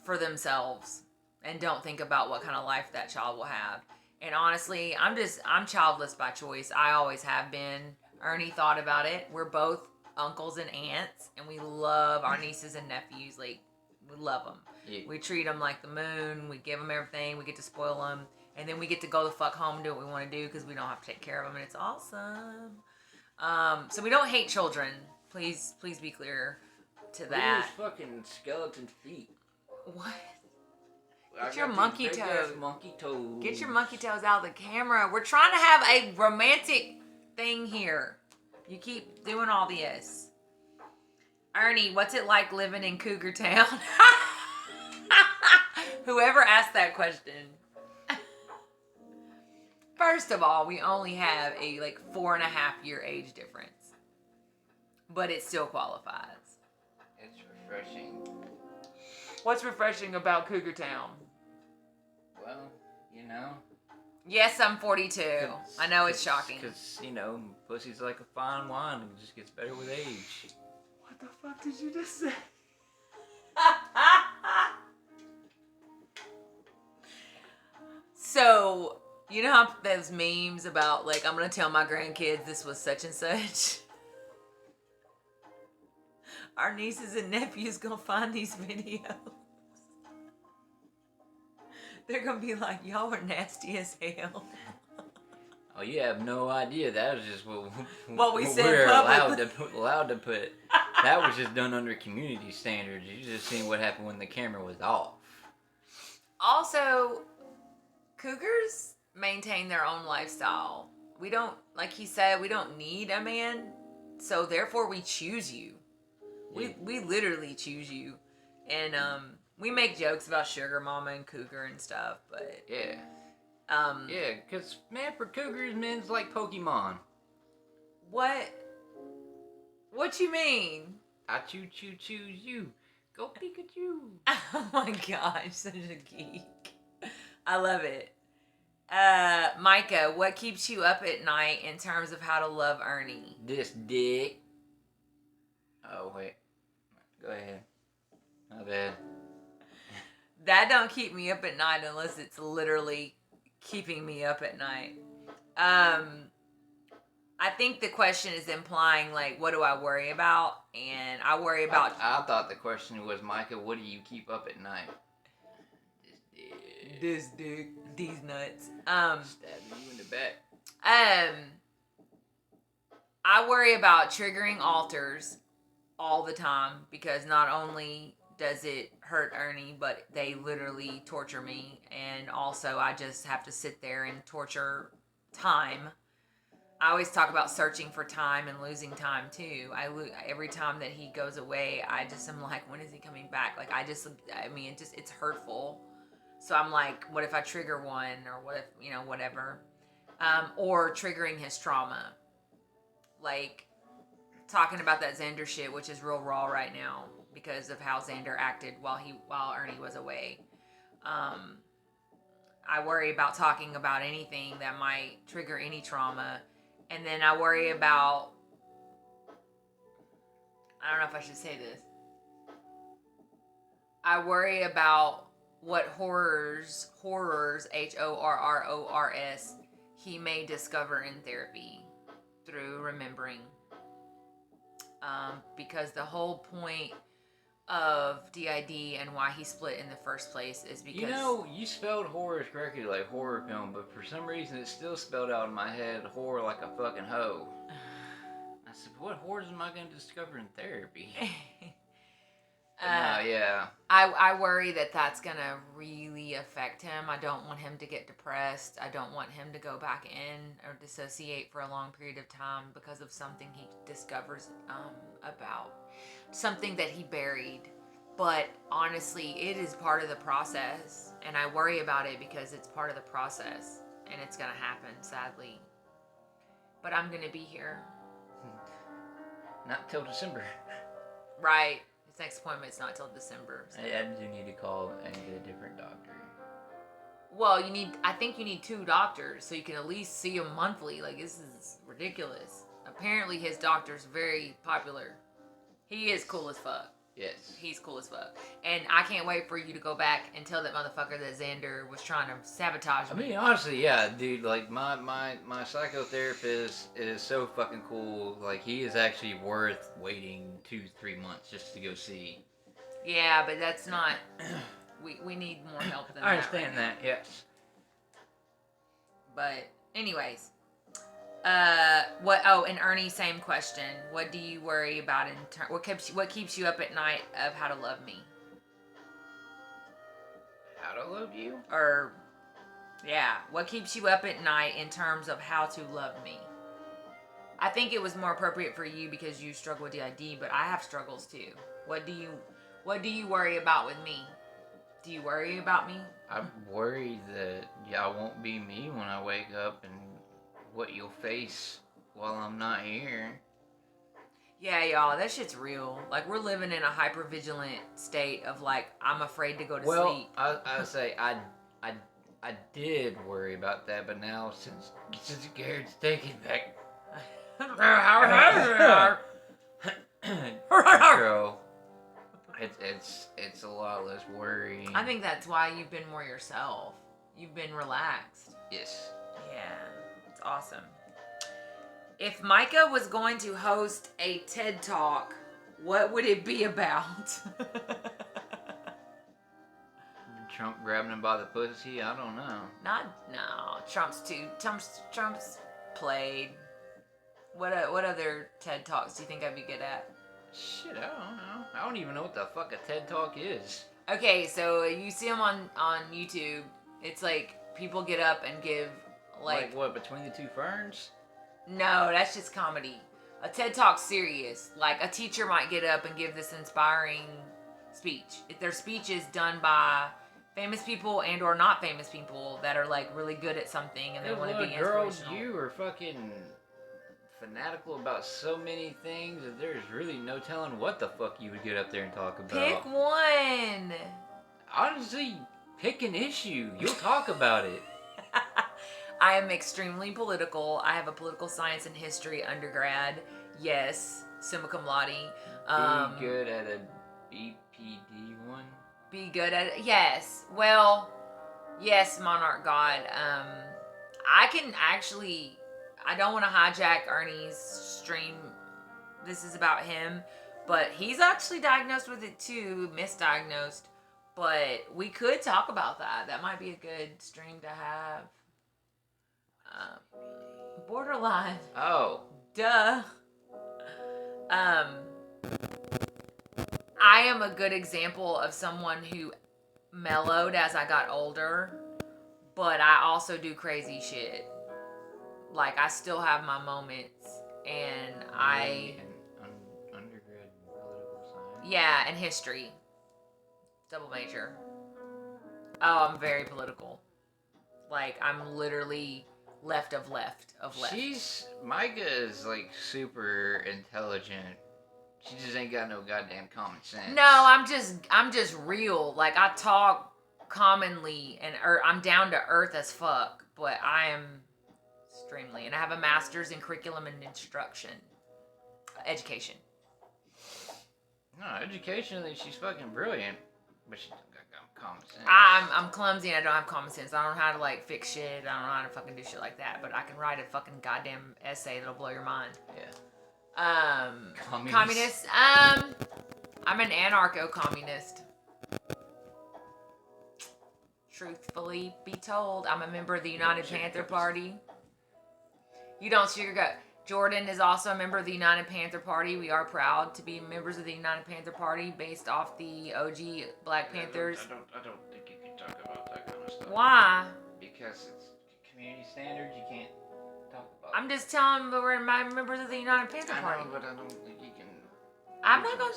for themselves and don't think about what kind of life that child will have. And honestly, I'm childless by choice. I always have been. Ernie thought about it. We're both uncles and aunts, and we love our nieces and nephews. Like, we love them. Yeah. We treat them like the moon. We give them everything. We get to spoil them. And then we get to go the fuck home and do what we want to do because we don't have to take care of them, and it's awesome. So we don't hate children. Please be clear to that. Those fucking skeleton feet. What? I Get your got monkey these toes. big-ass monkey toes. Get your monkey toes out of the camera. We're trying to have a romantic thing here. You keep doing all this. Ernie, what's it like living in Cougar Town? Whoever asked that question. First of all, we only have a 4.5 year age difference. But it still qualifies. It's refreshing. What's refreshing about Cougar Town? Well, you know. Yes, I'm 42. I know it's shocking. Because, you know, pussy's like a fine wine and it just gets better with age. What the fuck did you just say? So, you know how those memes about, I'm going to tell my grandkids this was such and such? Our nieces and nephews going to find these videos. They're going to be like, y'all were nasty as hell. Oh, you have no idea. That was just what we said we're publicly. allowed to put. That was just done under community standards. You just seen what happened when the camera was off. Also, cougars maintain their own lifestyle. We don't, like he said, we don't need a man. So therefore we choose you. We literally choose you. And we make jokes about sugar mama and cougar and stuff, but yeah. Yeah, because, man, for cougars, men's like Pokemon. What you mean? I choose you. Go Pikachu. Oh my gosh, such a geek. I love it. Micah, what keeps you up at night in terms of how to love Ernie? This dick. Oh, wait. Go ahead. My bad. That don't keep me up at night unless it's literally keeping me up at night. I think the question is implying, what do I worry about? And I worry about... I thought the question was, Micah, what do you keep up at night? This dick. These nuts. Stabbing you in the back. I worry about triggering alters all the time because not only does it hurt Ernie, but they literally torture me. And also I just have to sit there and torture time. I always talk about searching for time and losing time too. Every time that he goes away, I just am like, when is he coming back? It's hurtful. So I'm like, what if I trigger one, or what if, whatever. Or triggering his trauma. Like, talking about that Xander shit, which is real raw right now because of how Xander acted while Ernie was away. I worry about talking about anything that might trigger any trauma. And then I worry about, I don't know if I should say this. I worry about what horrors, horrors, he may discover in therapy through remembering. Because the whole point of DID and why he split in the first place is because... you spelled horrors correctly, like horror film, but for some reason it's still spelled out in my head, horror like a fucking hoe. I I said, what horrors am I going to discover in therapy? Uh, No, yeah. I worry that that's gonna really affect him. I don't want him to get depressed. I don't want him to go back in or dissociate for a long period of time because of something he discovers about something that he buried. But honestly, it is part of the process, and I worry about it because it's part of the process, and it's gonna happen, sadly. But I'm gonna be here. Not till December. Right. His next appointment's not till December. So. I do need to call and get a different doctor. Well, I think you need 2 doctors, so you can at least see him monthly. Like, this is ridiculous. Apparently, his doctor's very popular. He is cool as fuck. Yes. He's cool as fuck. And I can't wait for you to go back and tell that motherfucker that Xander was trying to sabotage me. I mean, honestly, yeah, dude, like, my psychotherapist is so fucking cool. Like, he is actually worth waiting 2-3 months just to go see. Yeah, but that's not... We need more help than that. I understand that, yes. But, anyways... and Ernie, same question. What do you worry about what keeps you up at night of how to love me? How to love you? Or, yeah, what keeps you up at night in terms of how to love me? I think it was more appropriate for you because you struggle with DID, but I have struggles too. What do you worry about with me? Do you worry about me? I'm worried that I won't be me when I wake up and what you'll face while I'm not here. Yeah, y'all, that shit's real. Like, we're living in a hyper-vigilant state of, like, I'm afraid to go to sleep. I would say I did worry about that, but now since Garrett's taking back control, it's a lot less worry. I think that's why you've been more yourself. You've been relaxed. Yes. Yeah, it's awesome. If Micah was going to host a TED Talk, what would it be about? Trump grabbing him by the pussy? I don't know. No. Trump's played. What other TED Talks do you think I'd be good at? Shit, I don't know. I don't even know what the fuck a TED Talk is. Okay, so you see them on YouTube. It's like people get up and give like what, Between the Two Ferns? No, that's just comedy. A TED Talk's serious. Like, a teacher might get up and give this inspiring speech. If their speech is done by famous people and or not famous people that are, like, really good at something and they want to be inspirational. Girl, you are fucking fanatical about so many things that there's really no telling what the fuck you would get up there and talk about. Pick one. Honestly, pick an issue. You'll talk about it. I am extremely political. I have a political science and history undergrad. Yes, summa cum laude. Be good at a BPD one. Be good at it. Yes. Well, yes, Monarch God. I can actually... I don't want to hijack Ernie's stream. This is about him. But he's actually diagnosed with it too. Misdiagnosed. But we could talk about that. That might be a good stream to have. Borderline. Oh. Duh. I am a good example of someone who mellowed as I got older, but I also do crazy shit. Like, I still have my moments, and Undergrad political science? Yeah, and history. Double major. Oh, I'm very political. Like, I'm literally left of left. Micah is, like, super intelligent. She just ain't got no goddamn common sense. No, I'm just real. Like, I talk commonly, and I'm down to earth as fuck, but I am extremely, and I have a master's in curriculum and instruction. Education. No, educationally, she's fucking brilliant, but she don't got common sense. I'm clumsy and I don't have common sense. I don't know how to, like, fix shit. I don't know how to fucking do shit like that, but I can write a fucking goddamn essay that'll blow your mind. Yeah. Communist. I'm an anarcho-communist. Truthfully be told, I'm a member of the United Panther Party. You don't sugarcoat. Jordan is also a member of the United Panther Party. We are proud to be members of the United Panther Party based off the OG Black Panthers. I don't think you can talk about that kind of stuff. Why? Because it's community standards. You can't talk about. I'm just telling them we're members of the United Panther Party. I know, but I don't think you can. I'm not gonna.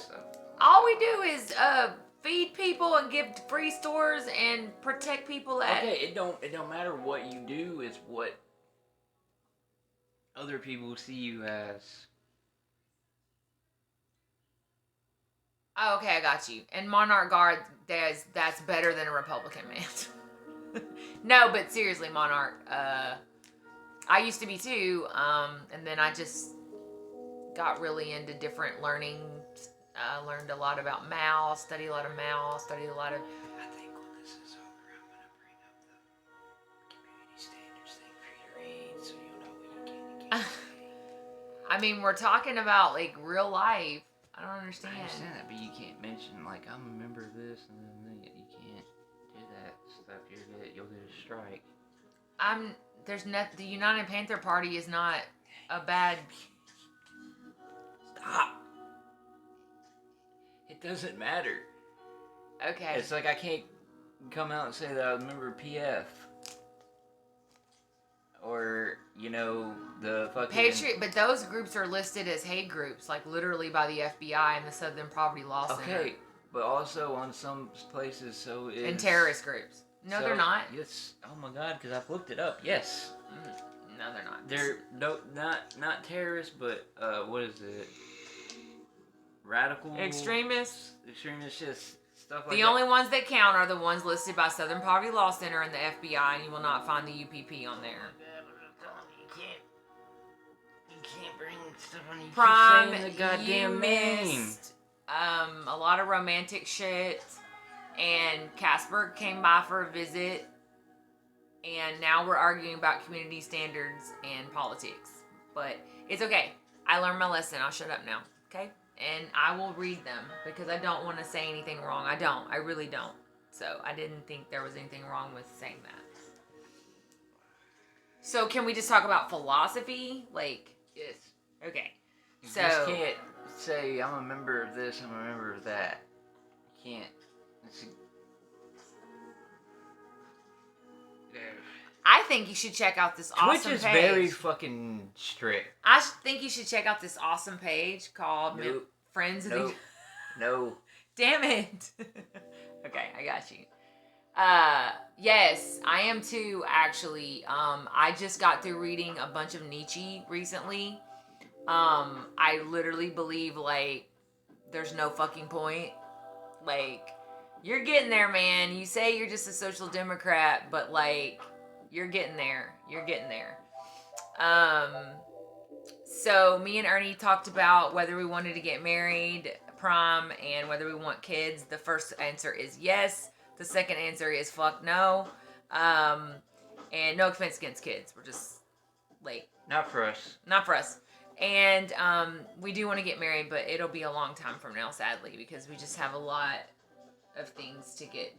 All we do is feed people and give free stores and protect people. Okay, it don't matter what you do. It's what other people see you as. Oh, okay, I got you. And Monarch Guard, that's better than a Republican, man. No, but seriously, Monarch. I used to be too, and then I just got really into different learning. Learned a lot about Mao, studied a lot of Mao, studied a lot of... I think when this is over, I'm going to bring up the community standards thing for you to read, so you'll know what you can and can't. I mean, we're talking about, like, real life. I don't understand. I understand that, but you can't mention, like, I'm a member of this, and then you can't do that stuff. You'll get a strike. The United Panther Party is not a bad... Stop! It doesn't matter. Okay. It's like I can't come out and say that I was a member of PF. Or, you know, the fucking... Patriot, but those groups are listed as hate groups, like literally by the FBI and the Southern Poverty Law Center. Okay, but also on some places, so is... And terrorist groups. No, they're not. Yes. Oh my god, because I've looked it up. Yes. No, they're not. They're not terrorists, but what is it? Radical extremists, just stuff like the that. only ones that count are the ones listed by Southern Poverty Law Center and the FBI, and you will not find the UPP on there. You can't bring stuff on you. Prime, Keep saying the goddamn you name. missed a lot of romantic shit, and Casper came by for a visit, and now we're arguing about community standards and politics. But it's okay. I learned my lesson. I'll shut up now. Okay? And I will read them because I don't want to say anything wrong. I don't. I really don't. So I didn't think there was anything wrong with saying that. So can we just talk about philosophy? Like, Yes. okay. You So just can't say I'm a member of this, I'm a member of that. You can't. I think you should check out this awesome Twitch is page. very fucking strict. I think you should check out this awesome page called Nope. Friends of No. the... No. Damn it. Okay, I got you. Yes, I am too, actually. I just got through reading a bunch of Nietzsche recently. I literally believe, like, there's no fucking point. Like, you're getting there, man. You say you're just a social democrat, but, like, you're getting there. You're getting there. So me and Ernie talked about whether we wanted to get married, prom, and whether we want kids. The first answer is yes. The second answer is fuck no. And no offense against kids. We're just, like... Not for us. Not for us. And we do want to get married, but it'll be a long time from now, sadly, because we just have a lot of things to get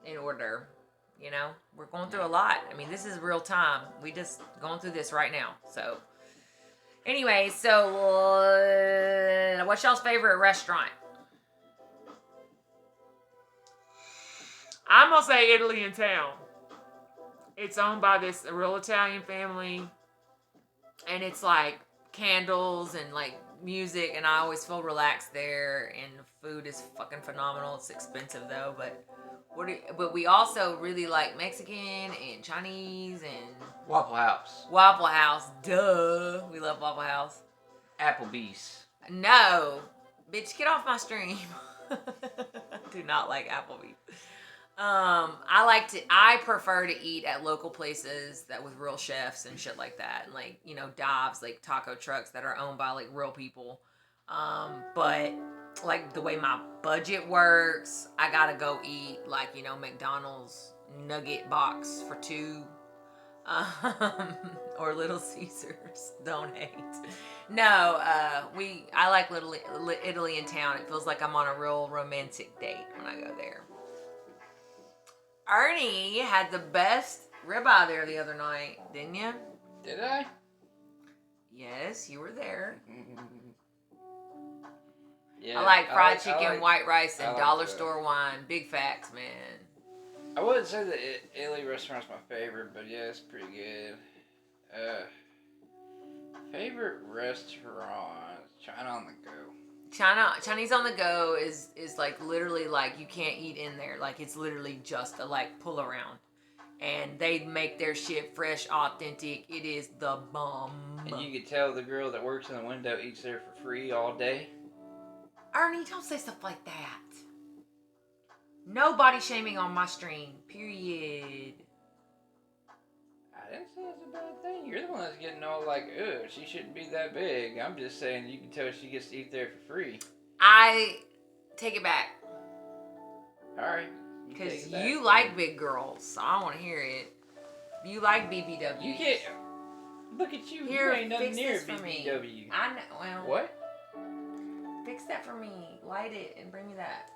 in order. You know? We're going through a lot. I mean, this is real time. We just going through this right now. So... Anyway, so what's y'all's favorite restaurant? I'm gonna say Italy in Town. It's owned by this real Italian family, and it's like candles and like music, and I always feel relaxed there. And the food is fucking phenomenal. It's expensive though, but we also really like Mexican and Chinese and Waffle House. Waffle House. Duh, we love Waffle House. Applebee's. No, bitch, get off my stream. Do not like Applebee's. I prefer to eat at local places that with real chefs and shit like that, and like, you know, dives, like taco trucks that are owned by like real people. But like the way my budget works, I gotta go eat like, you know, McDonald's nugget box for $2, or Little Caesars. Don't hate. No, I like Italy in Town. It feels like I'm on a real romantic date when I go there. Ernie had the best ribeye there the other night, didn't you? Did I? Yes, you were there. Yeah, I like fried chicken, I like- white rice, and I like dollar the- store wine. Big facts, man. I wouldn't say the Italy restaurant's my favorite, but yeah, it's pretty good. Favorite restaurant? China on the go. Chinese on the go is like literally like you can't eat in there. Like it's literally just a like pull around. And they make their shit fresh, authentic. It is the bomb. And you could tell the girl that works in the window eats there for free all day. Ernie, don't say stuff like that. No body shaming on my stream. Period. I didn't say it's a bad thing. You're the one that's getting all like, ugh, she shouldn't be that big. I'm just saying you can tell she gets to eat there for free. I take it back. Alright. Because you like big girls, so I want to hear it. You like BBW. You can't. Look at you. Here, You ain't nothing fix near this for me. BBW. I know. Well, What? fix that for me. Light it and bring me that.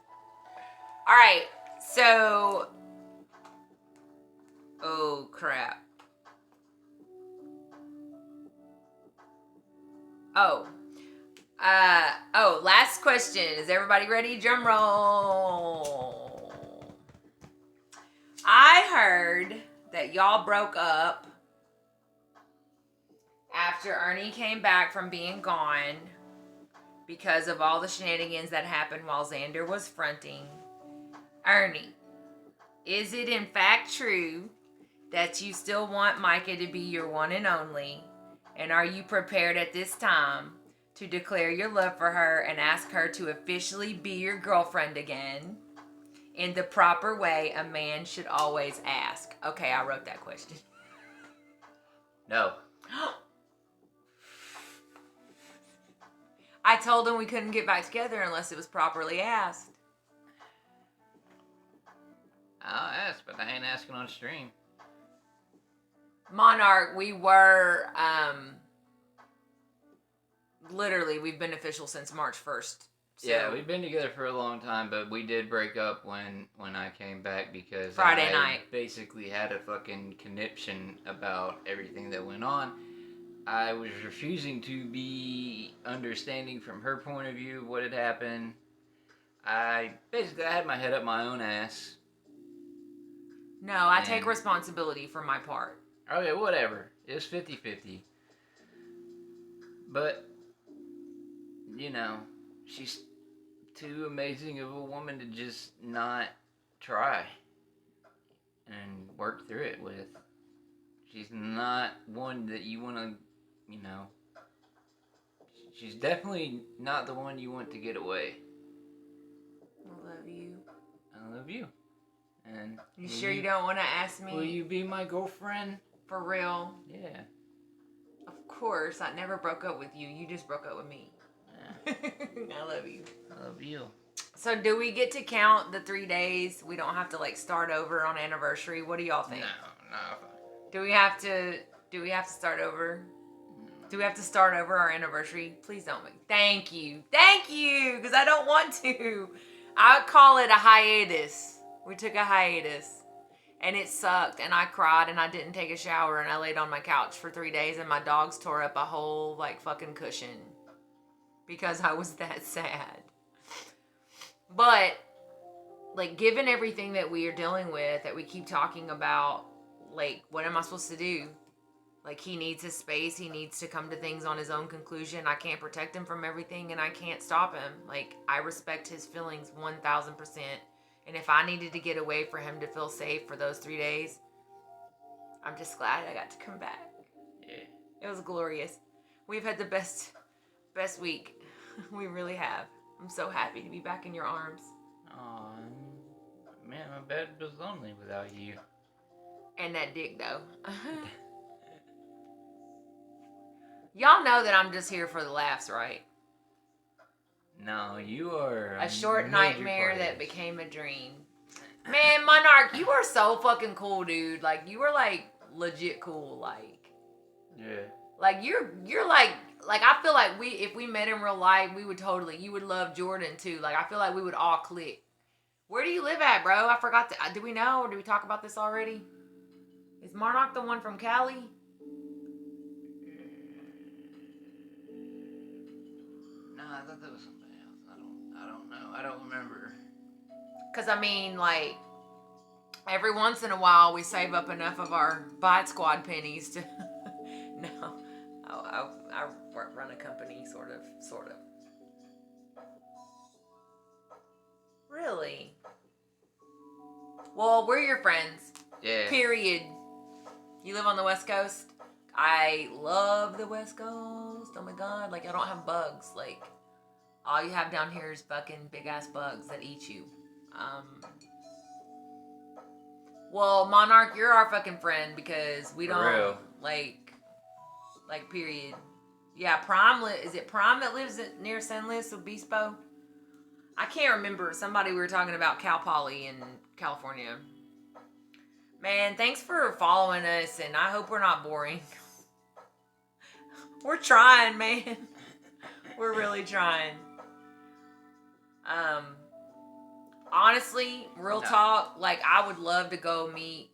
All right. So. Oh crap. Last question. Is everybody ready? Drum roll. I heard that y'all broke up after Ernie came back from being gone because of all the shenanigans that happened while Xander was fronting. Ernie, is it in fact true that you still want Micah to be your one and only? And are you prepared at this time to declare your love for her and ask her to officially be your girlfriend again in the proper way a man should always ask? Okay, I wrote that question. No. I told him we couldn't get back together unless it was properly asked. I'll ask, but I ain't asking on stream. Monarch, we were, literally, we've been official since March 1st. So Yeah, we've been together for a long time, but we did break up when I came back because Friday I night. basically had a fucking conniption about everything that went on. I was refusing to be understanding from her point of view of what had happened. I had my head up my own ass. No, I And- take responsibility for my part. Okay, whatever. It's 50-50. But, you know, she's too amazing of a woman to just not try and work through it with. She's not one that you want to, you know, she's definitely not the one you want to get away. I love you. I love you. And You sure you don't want to ask me? Will you be my girlfriend? For real? Yeah. Of course. I never broke up with you. You just broke up with me. Yeah. I love you. I love you. So do we get to count the 3 days? We don't have to like start over on anniversary. What do y'all think? No. Do we have to start over? Do we have to start over our anniversary? Please don't make. Thank you, because I don't want to. I would call it a hiatus. We took a hiatus, and it sucked, and I cried, and I didn't take a shower, and I laid on my couch for 3 days, and my dogs tore up a whole like fucking cushion because I was that sad. But like, given everything that we are dealing with, that we keep talking about, like, what am I supposed to do? Like, he needs his space. He needs to come to things on his own conclusion. I can't protect him from everything, and I can't stop him. Like, I respect his feelings 1,000%. And if I needed to get away for him to feel safe for those 3 days, I'm just glad I got to come back. Yeah. It was glorious. We've had the best week. We really have. I'm so happy to be back in your arms. Aw, man, my bed was lonely without you. And that dick, though. Y'all know that I'm just here for the laughs, right? No, you are A short major nightmare part of that this. became a dream. Man, Monarch, you are so fucking cool, dude. Like, you are, like, legit cool. Like, Yeah. like you're like I feel like if we met in real life, we would totally, you would love Jordan, too. Like, I feel like we would all click. Where do you live at, bro? I forgot to, do we know, or did we talk about this already? Is Monarch the one from Cali? thought that was something else. I don't know. I don't remember. Because, I mean, like, every once in a while we save up enough of our Bite Squad pennies to... No. I run a company, sort of. Really? Well, we're your friends. Yeah. Period. You live on the West Coast? I love the West Coast. Oh my God. Like, I don't have bugs. Like, all you have down here is fucking big ass bugs that eat you. Well, Monarch, you're our fucking friend because we don't, real. like, period. Yeah, Prime, is it Prime that lives near San Luis Obispo? I can't remember. Somebody we were talking about Cal Poly in California. Man, thanks for following us, and I hope we're not boring. We're trying, man. We're really trying. Honestly, real talk, like, I would love to go meet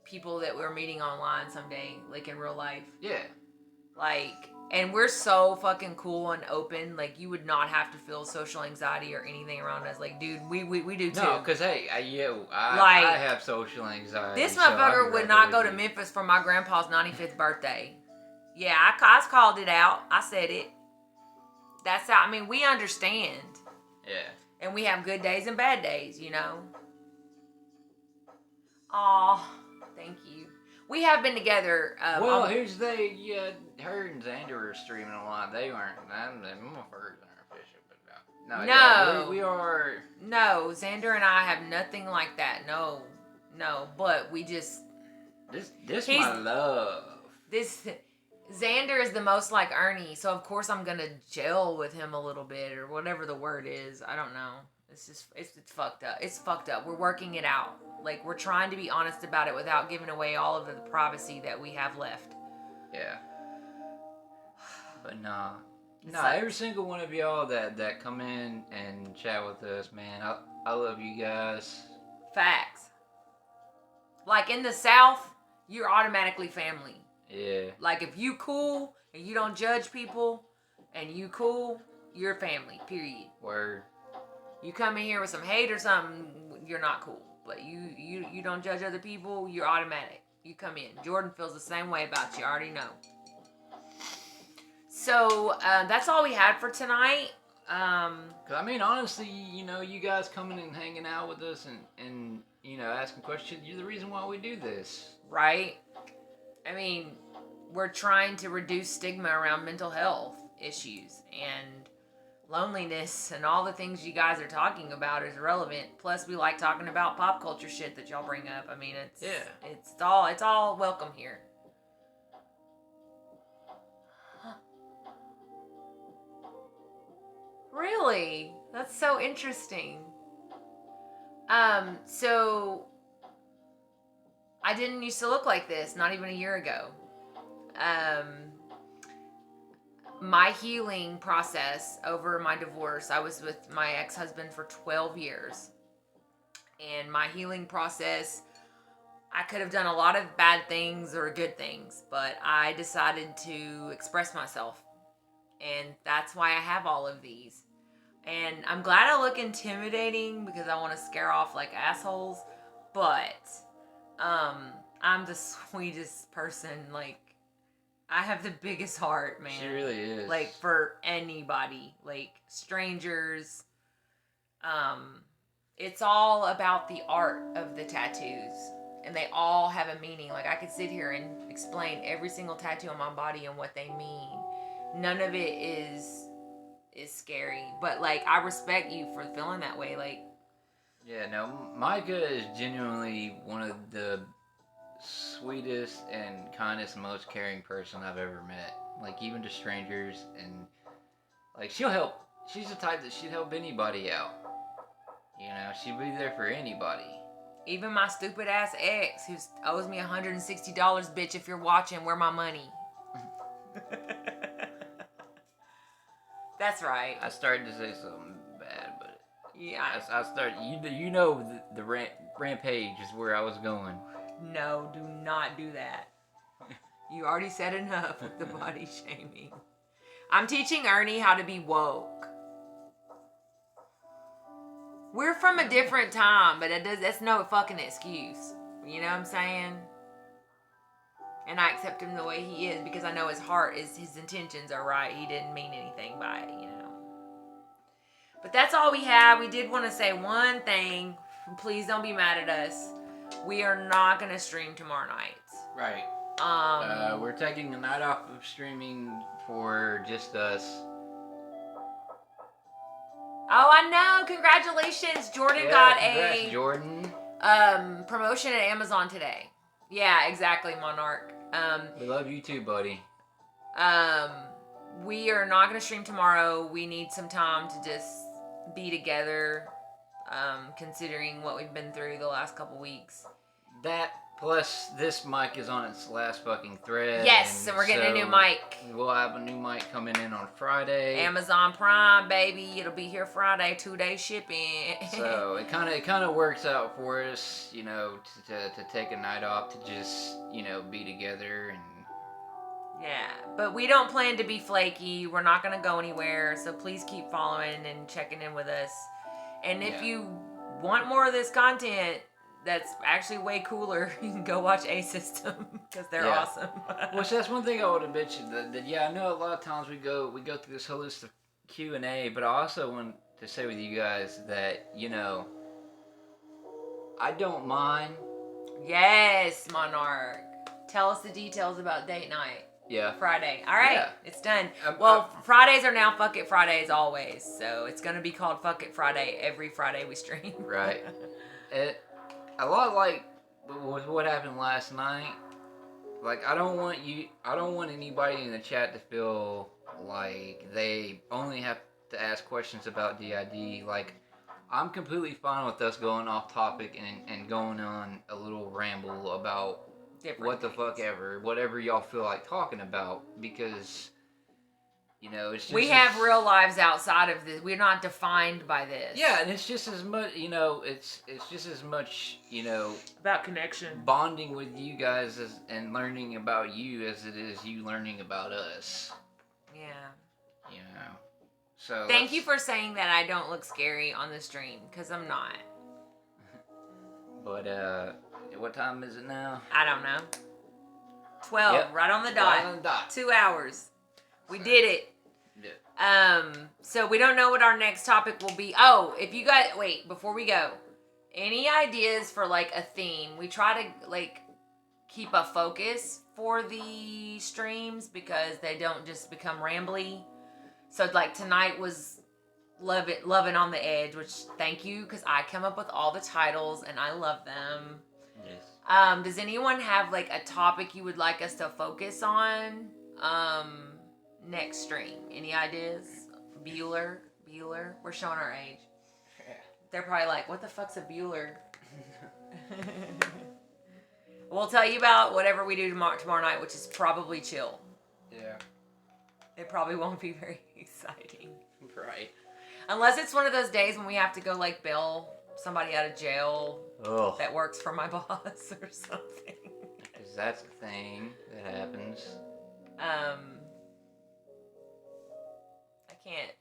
people that we're meeting online someday, like, in real life. Yeah. Like, and we're so fucking cool and open. Like, you would not have to feel social anxiety or anything around us. Like, dude, we do too. No, because, hey, I have social anxiety. This so I'd motherfucker be would right not there go to with you. Memphis for my grandpa's 95th birthday. Yeah, I called it out. I said it. That's how, I mean, we understand. Yeah. And we have good days and bad days, you know? Aw, thank you. We have been together. Well, here's the thing. Yeah, her and Xander were streaming a lot. They weren't. Them motherfuckers aren't official, but no. No. Yeah, we are. No, Xander and I have nothing like that. No. But we just... This my love. Xander is the most like Ernie, so of course I'm gonna gel with him a little bit, or whatever the word is. I don't know. It's fucked up. It's fucked up. We're working it out. Like, we're trying to be honest about it without giving away all of the privacy that we have left. Yeah. But nah, every single one of y'all that come in and chat with us, man, I love you guys. Facts. Like, in the South, you're automatically family. Yeah. Like, if you cool and you don't judge people and you cool, you're family, period. Word. You come in here with some hate or something, you're not cool. But you don't judge other people, you're automatic. You come in. Jordan feels the same way about you. I already know. So, that's all we had for tonight. 'Cause I mean, honestly, you know, you guys coming and hanging out with us and you know, asking questions, you're the reason why we do this. Right? I mean, we're trying to reduce stigma around mental health issues, and loneliness and all the things you guys are talking about is relevant. Plus, we like talking about pop culture shit that y'all bring up. I mean, it's all welcome here. Really? That's so interesting. So I didn't used to look like this, not even a year ago. My healing process over my divorce, I was with my ex-husband for 12 years. And my healing process, I could have done a lot of bad things or good things, but I decided to express myself. And that's why I have all of these. And I'm glad I look intimidating because I want to scare off like assholes. But I'm the sweetest person. Like, I have the biggest heart, man. She really is. Like, for anybody. Like, strangers. It's all about the art of the tattoos. And they all have a meaning. Like, I could sit here and explain every single tattoo on my body and what they mean. None of it is scary. But, like, I respect you for feeling that way. Like, yeah, no, Micah is genuinely one of the sweetest and kindest, most caring person I've ever met. Like, even to strangers, and like, she'll help. She's the type that she'd help anybody out. You know, she'd be there for anybody. even my stupid ass ex who owes me $160, bitch, if you're watching, where my money? That's right. I started to say something bad, but Yeah. I started. You know the rampage is where I was going. No, do not do that. You already said enough with the body shaming. I'm teaching Ernie how to be woke. We're from a different time, but that's no fucking excuse. You know what I'm saying? And I accept him the way he is because I know his intentions are right. He didn't mean anything by it, you know. But that's all we have. We did want to say one thing. Please don't be mad at us. We are not going to stream tomorrow night. Right. We're taking a night off of streaming for just us. Oh, I know. Congratulations. Jordan got a Jordan. promotion at Amazon today. Yeah, exactly, Monarch. We love you too, buddy. We are not going to stream tomorrow. We need some time to just be together, considering what we've been through the last couple weeks. That plus this mic is on its last fucking thread. Yes, and we're getting a new mic. We'll have a new mic coming in on Friday. Amazon Prime, baby. It'll be here Friday, 2-day shipping. So it kind of works out for us, you know, to take a night off to just, you know, be together and. Yeah, but we don't plan to be flaky. We're not going to go anywhere. So please keep following and checking in with us. And if you want more of this content that's actually way cooler, you can go watch A System because they're awesome. Which that's one thing I would have mentioned that I know a lot of times we go through this whole list of Q&A, but I also want to say with you guys that, you know, I don't mind. Yes, Monarch. Tell us the details about date night. Yeah. Friday. All right. Yeah. It's done. Well, Fridays are now Fuck It Fridays always. So it's going to be called Fuck It Friday every Friday we stream. Right. A lot like with what happened last night. Like, I don't want anybody in the chat to feel like they only have to ask questions about DID. Like, I'm completely fine with us going off topic and going on a little ramble about what the fuck ever, whatever y'all feel like talking about, because, you know, it's just... We have real lives outside of this. We're not defined by this. Yeah, and it's just as much, you know, it's just as much, you know... About connection. Bonding with you guys and learning about you as it is you learning about us. Yeah. You know, so... Thank you for saying that I don't look scary on the stream, because I'm not. But, what time is it now? I don't know. 12, Yep. right on the dot. Right on the dot. 2 hours. We did it. Yeah. So we don't know what our next topic will be. Oh, if you guys, wait, before we go, any ideas for like a theme? We try to like keep a focus for the streams because they don't just become rambly. So like tonight was Lovin On The Edge, which thank you, because I come up with all the titles and I love them. Yes. Does anyone have like a topic you would like us to focus on next stream? Any ideas? Bueller? We're showing our age. Yeah. They're probably like, what the fuck's a Bueller? We'll tell you about whatever we do tomorrow night, which is probably chill. Yeah. It probably won't be very exciting. Right. Unless it's one of those days when we have to go like bail somebody out of jail that works for my boss or something. Because that's the thing that happens. I can't.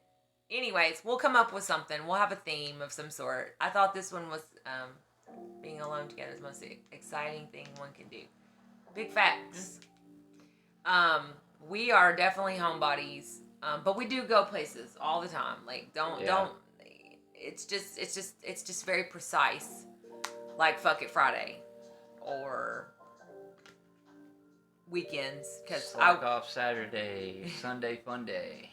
Anyways, we'll come up with something. We'll have a theme of some sort. I thought this one was being alone together is the most exciting thing one can do. Big facts. We are definitely homebodies, but we do go places all the time. Like don't. It's just very precise. Like Fuck It Friday, or weekends. Cause Slack off Saturday, Sunday fun day.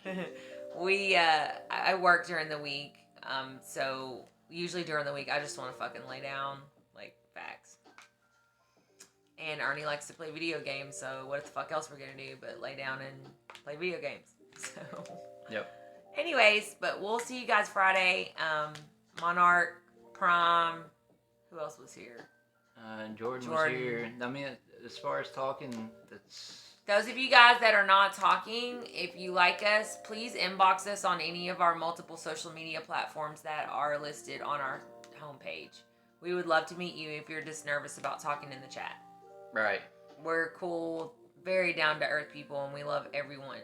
I work during the week, so usually during the week I just want to fucking lay down, like facts. And Ernie likes to play video games, so what the fuck else we're gonna do but lay down and play video games? So. Yep. Anyways, but we'll see you guys Friday. Monarch, Prom, who else was here? Jordan was here. I mean, as far as talking, that's... Those of you guys that are not talking, if you like us, please inbox us on any of our multiple social media platforms that are listed on our homepage. We would love to meet you if you're just nervous about talking in the chat. Right. We're cool, very down-to-earth people, and we love everyone.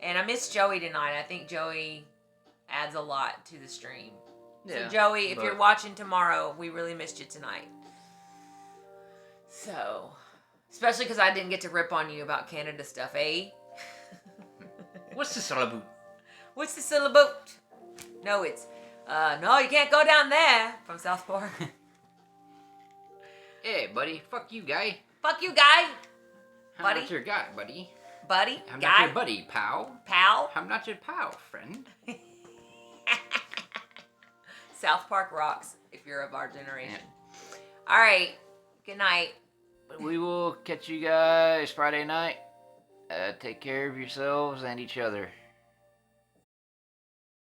And I miss Joey tonight. I think Joey adds a lot to the stream. Yeah, So Joey, if but- you're watching tomorrow, we really missed you tonight. So, especially because I didn't get to rip on you about Canada stuff, eh? What's this all about? What's the syllable? No, it's no, you can't go down there from South Park. Hey, buddy. Fuck you, guy. Fuck you, guy. I'm Buddy? not your guy, buddy. Buddy, I'm guy, not your buddy, pal. pal. I'm not your pal, friend. South Park rocks if you're of our generation. All right. Good night. But we will catch you guys Friday night. Take care of yourselves and each other.